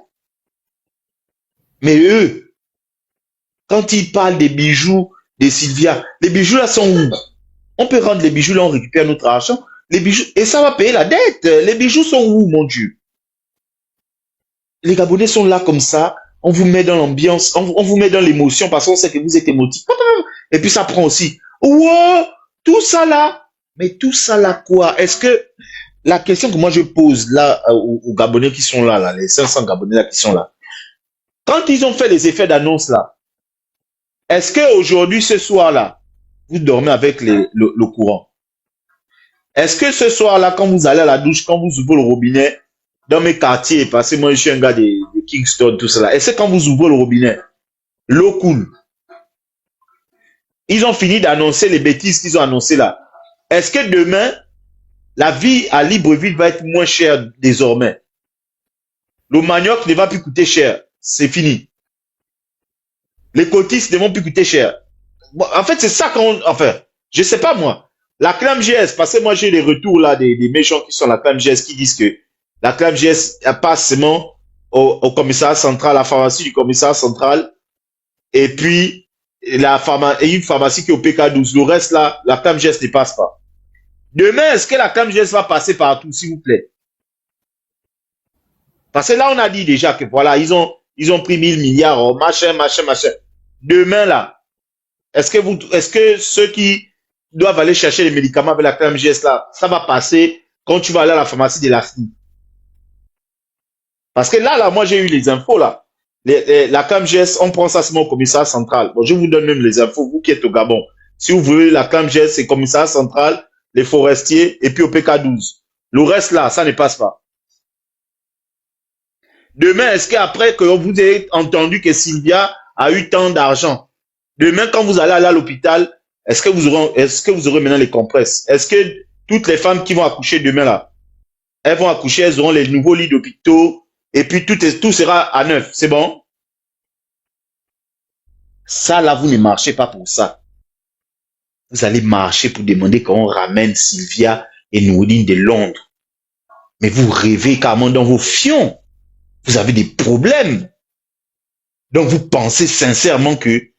Mais eux, quand ils parlent des bijoux de Sylvia, les bijoux là sont où? On peut rendre les bijoux là, on récupère notre argent. Les bijoux, et ça va payer la dette. Les bijoux sont où, mon Dieu? Les Gabonais sont là comme ça, on vous met dans l'ambiance, on vous met dans l'émotion parce qu'on sait que vous êtes émotif. Et puis ça prend aussi. Wow, tout ça là. Mais tout ça là quoi? Est-ce que la question que moi je pose là aux Gabonais qui sont là, les 500 Gabonais là qui sont là, quand ils ont fait les effets d'annonce là, est-ce que aujourd'hui, ce soir là, vous dormez avec le courant? Est-ce que ce soir là, quand vous allez à la douche, quand vous ouvrez le robinet, dans mes quartiers, parce que moi je suis un gars de Kingston, tout cela. Est-ce que quand vous ouvrez le robinet, l'eau coule? Ils ont fini d'annoncer les bêtises qu'ils ont annoncées là. Est-ce que demain, la vie à Libreville va être moins chère désormais? Le manioc ne va plus coûter cher. C'est fini. Les cotistes ne vont plus coûter cher. Bon, en fait, c'est ça qu'on... Enfin, je sais pas moi. La CLAM GS, parce que moi j'ai des retours là des méchants qui sont la CLAM GS qui disent que la CLAM GS passe seulement au commissariat central, à la pharmacie du commissariat central, et puis une pharmacie qui est au PK12. Le reste là, la CLAM GS ne passe pas. Demain, est-ce que la CLAM GS va passer partout, s'il vous plaît? Parce que là, on a dit déjà que voilà, ils ont pris 1000 milliards, oh, machin. Demain là, est-ce que ceux qui doivent aller chercher les médicaments avec la CLAM GS là, ça va passer quand tu vas aller à la pharmacie de la FNI? Parce que là, moi, j'ai eu les infos là. La CLAM GS, on prend ça seulement au commissariat central. Bon, je vous donne même les infos, vous qui êtes au Gabon. Si vous voulez, la CLAM GS, c'est commissariat central, les forestiers, et puis au PK12. Le reste là, ça ne passe pas. Demain, est-ce qu'après que vous avez entendu que Sylvia a eu tant d'argent, demain, quand vous allez à l'hôpital, est-ce que vous aurez maintenant les compresses? Est-ce que toutes les femmes qui vont accoucher demain là, elles vont accoucher, elles auront les nouveaux lits d'hôpitaux, et puis tout sera à neuf, c'est bon? Ça là, vous ne marchez pas pour ça. Vous allez marcher pour demander qu'on ramène Sylvia et Nourine de Londres. Mais vous rêvez carrément dans vos fions. Vous avez des problèmes. Donc vous pensez sincèrement que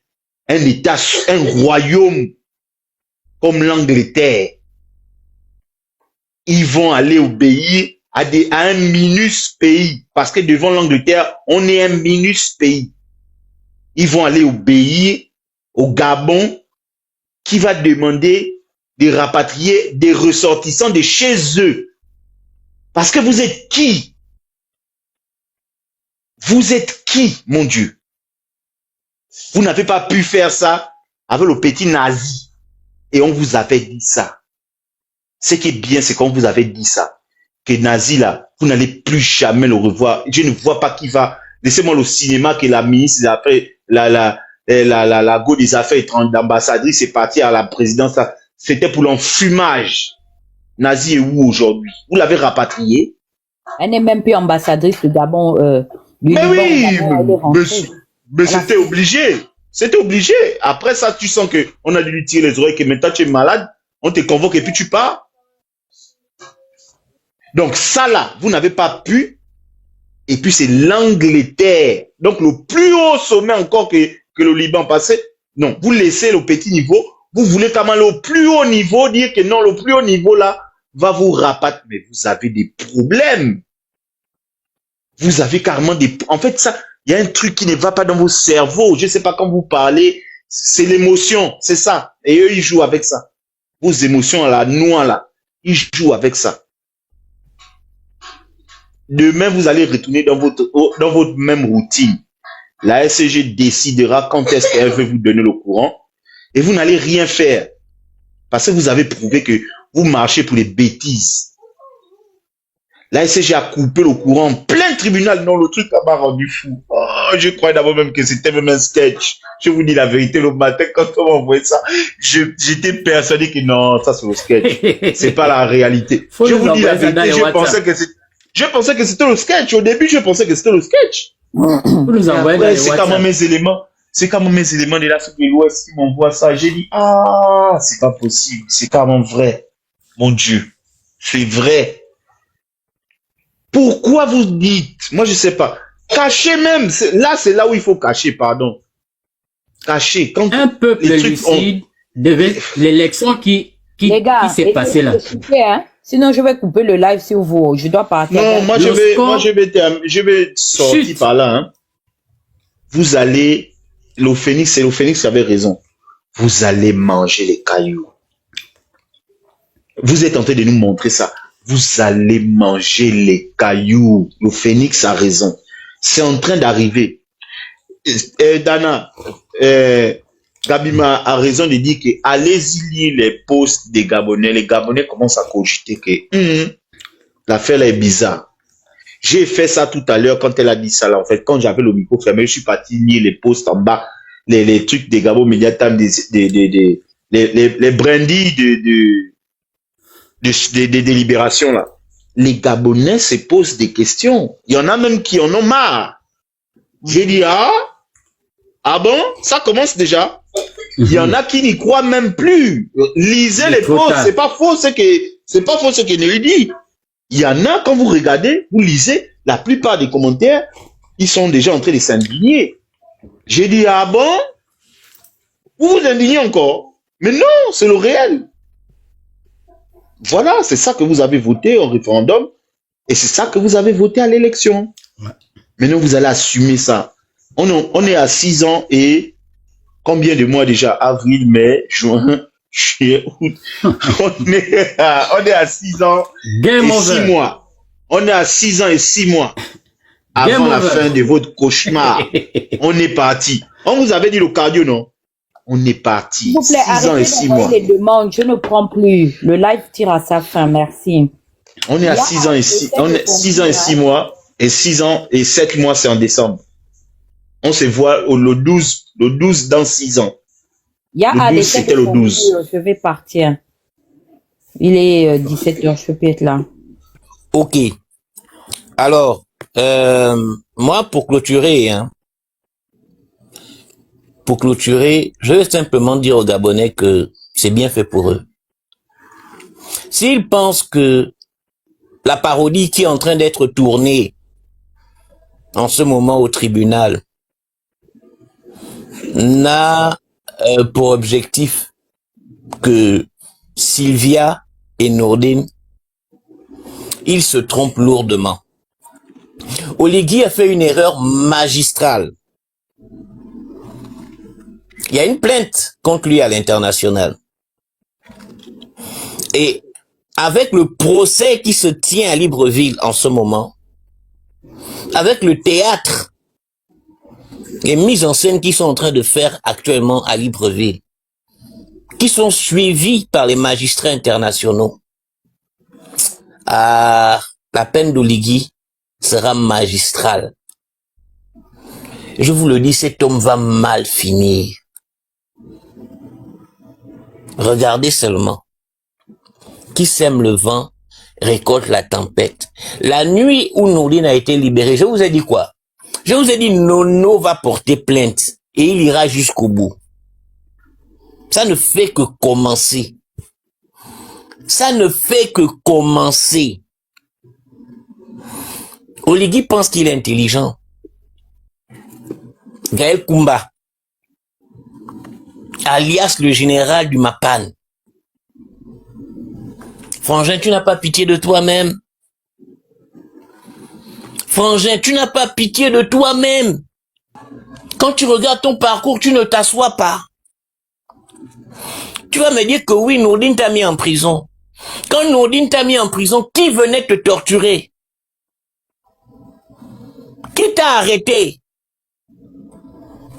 un État, un royaume comme l'Angleterre, ils vont aller obéir à un minus pays. Parce que devant l'Angleterre, on est un minus pays. Ils vont aller obéir au Gabon qui va demander de rapatrier des ressortissants de chez eux. Parce que vous êtes qui? Vous êtes qui, mon Dieu? Vous n'avez pas pu faire ça avec le petit nazi. Et on vous avait dit ça. Ce qui est bien, c'est qu'on vous avait dit ça. Que nazi là, vous n'allez plus jamais le revoir. Je ne vois pas qui va. Laissez-moi le cinéma que la ministre, après, la go des affaires étrangères, l'ambassadrice est partie à la présidence. C'était pour l'enfumage. Nazi est où aujourd'hui? Vous l'avez rapatrié? Elle n'est même plus ambassadrice du Gabon. Mais oui, mais c'était obligé. C'était obligé. Après ça, tu sens que on a dû lui tirer les oreilles, que maintenant tu es malade, on te convoque et puis tu pars. Donc ça là, vous n'avez pas pu. Et puis c'est l'Angleterre. Donc le plus haut sommet encore que le Liban passait. Non, vous laissez le petit niveau. Vous voulez quand même aller au plus haut niveau, dire que non, le plus haut niveau là va vous rapatrier. Mais vous avez des problèmes. Vous avez carrément des... En fait, ça, il y a un truc qui ne va pas dans vos cerveaux. Je ne sais pas quand vous parlez, c'est l'émotion, c'est ça. Et eux, ils jouent avec ça. Vos émotions, la noix là, ils jouent avec ça. Demain, vous allez retourner dans votre même routine. La SCG décidera quand est-ce qu'elle veut vous donner le courant. Et vous n'allez rien faire. Parce que vous avez prouvé que vous marchez pour les bêtises. La SCG a coupé le courant en plein tribunal. Non, le truc m'a rendu fou. Oh, je croyais d'abord même que c'était même un sketch. Je vous dis la vérité, le matin, quand on m'a envoyé ça, j'étais persuadé que non, ça c'est le sketch. C'est pas la réalité. Je vous dis la vérité, je pensais que c'était le sketch. Au début, je pensais que c'était le sketch. Après, c'est quand même mes éléments. C'est quand même mes éléments de l'Afrique de l'Ouest qui m'envoient ça. J'ai dit, ah, c'est pas possible. C'est quand même vrai. Mon Dieu. C'est vrai. Pourquoi vous dites, moi je sais pas, cachez même, c'est là où il faut cacher, pardon. Cacher. Quand un peuple lucide devait l'élection qui s'est passée là. Hein? Sinon je vais couper le live si vous, je dois partir. Non, moi je vais sortir Chut. Par là. Hein. Vous allez, c'est le phénix qui avait raison. Vous allez manger les cailloux. Vous êtes en train de nous montrer ça. Vous allez manger les cailloux. Le phénix a raison. C'est en train d'arriver. Dana, Gabima a raison de dire que allez-y lire les posts des Gabonais. Les Gabonais commencent à cogiter que l'affaire là est bizarre. J'ai fait ça tout à l'heure quand elle a dit ça là. En fait, quand j'avais le micro fermé, je suis parti lire les posts en bas, les trucs des Gabon Media Time, les brindilles des délibérations là. les Gabonais se posent des questions. Il y en a même qui en ont marre. J'ai dit, ah bon, ça commence déjà. Il y en a qui n'y croient même plus. Lisez les posts, c'est pas faux ce que Nelly dit. Il y en a, quand vous regardez, vous lisez, la plupart des commentaires, ils sont déjà en train de s'indigner. J'ai dit, ah bon? Vous vous indignez encore? Mais non, c'est le réel. Voilà, c'est ça que vous avez voté au référendum et c'est ça que vous avez voté à l'élection. Ouais. Maintenant, vous allez assumer ça. On est à 6 ans et combien de mois déjà? Avril, mai, juin, juillet, août. On est à 6 ans Game et over. 6 mois. On est à 6 ans et 6 mois avant Game la over. fin de votre cauchemar. On est parti. On vous avait dit le cardio, non? On est parti. S'il vous plaît, 6 ans et arrêtez 6 d'avoir mois. des demandes. Je ne prends plus. Le live tire à sa fin. Merci. On est à Là, 6 ans et 6, j'essaie on de est 6 ans et comprendre, 6 mois, et 6 ans et 7 mois, c'est en décembre. On se voit le 12 dans 6 ans. Il y a Le 12, Alex c'était le 12. Je vais partir. Il est 17h, je peux être là. Ok. Alors, moi, pour clôturer, je vais simplement dire aux Gabonais que c'est bien fait pour eux. S'ils pensent que la parodie qui est en train d'être tournée en ce moment au tribunal n'a pour objectif que Sylvia et Nourdine, ils se trompent lourdement. Oligui a fait une erreur magistrale. Il y a une plainte contre lui à l'international. Et avec le procès qui se tient à Libreville en ce moment, avec le théâtre, les mises en scène qui sont en train de faire actuellement à Libreville, qui sont suivies par les magistrats internationaux, la peine d'Oligui sera magistrale. Je vous le dis, cet homme va mal finir. Regardez seulement. Qui sème le vent récolte la tempête. La nuit où Nourdine a été libérée, je vous ai dit quoi? Je vous ai dit Nono va porter plainte et il ira jusqu'au bout. Ça ne fait que commencer. Ça ne fait que commencer. Oligui pense qu'il est intelligent. Gaël Koumba, alias le général du Mapan. Frangin, tu n'as pas pitié de toi-même. Frangin, tu n'as pas pitié de toi-même. Quand tu regardes ton parcours, tu ne t'assois pas. Tu vas me dire que oui, Nourdine t'a mis en prison. Quand Nourdine t'a mis en prison, qui venait te torturer? Qui t'a arrêté?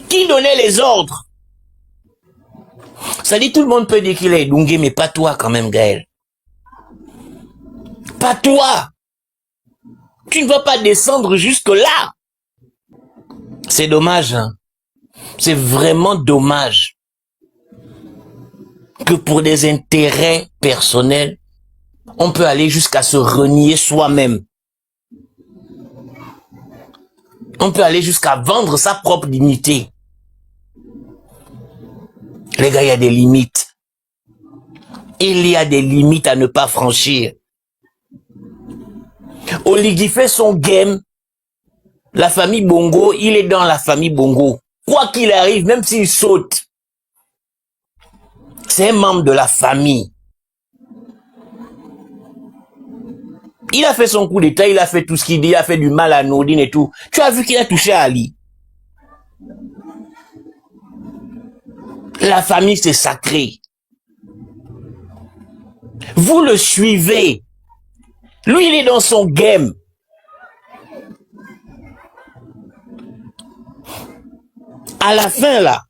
Qui donnait les ordres? Ça dit, tout le monde peut dire qu'il est Dungué, mais pas toi quand même, Gaël. Pas toi. Tu ne vas pas descendre jusque là. C'est dommage, hein. C'est vraiment dommage que pour des intérêts personnels, on peut aller jusqu'à se renier soi-même. On peut aller jusqu'à vendre sa propre dignité. Les gars, il y a des limites. Il y a des limites à ne pas franchir. Oligui fait son game. La famille Bongo, il est dans la famille Bongo. Quoi qu'il arrive, même s'il saute, c'est un membre de la famille. Il a fait son coup d'état, il a fait tout ce qu'il dit, il a fait du mal à Nourdine et tout. Tu as vu qu'il a touché à Ali. La famille, c'est sacré. Vous le suivez. Lui, il est dans son game. À la fin, là,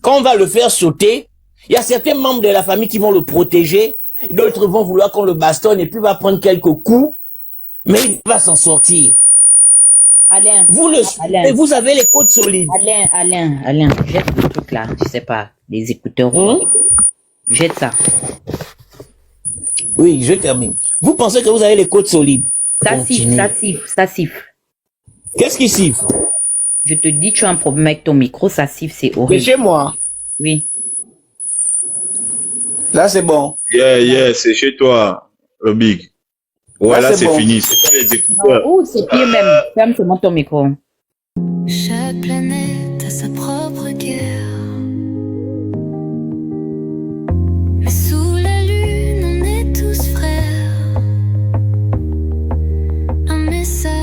quand on va le faire sauter, il y a certains membres de la famille qui vont le protéger, d'autres vont vouloir qu'on le bastonne et puis il va prendre quelques coups, mais il va s'en sortir. Alain, Vous le suivez, Alain, vous avez les côtes solides. Alain, jette le truc là, je sais pas, les écouteurs. Jette ça. Oui, je termine. Vous pensez que vous avez les côtes solides. Ça siffle, Continue. ça siffle, ça siffle. Qu'est-ce qui siffle? Je te dis, tu as un problème avec ton micro, ça siffle, c'est C'est horrible. chez moi. Oui. Là, c'est bon. Yeah, c'est chez toi, Big. Ouais, Là, là, c'est c'est bon. fini. C'est pas les écouteurs. Ou c'est pire même. Ferme seulement ton micro. Chaque planète a sa propre guerre. Mais sous la lune, on est tous frères. Un message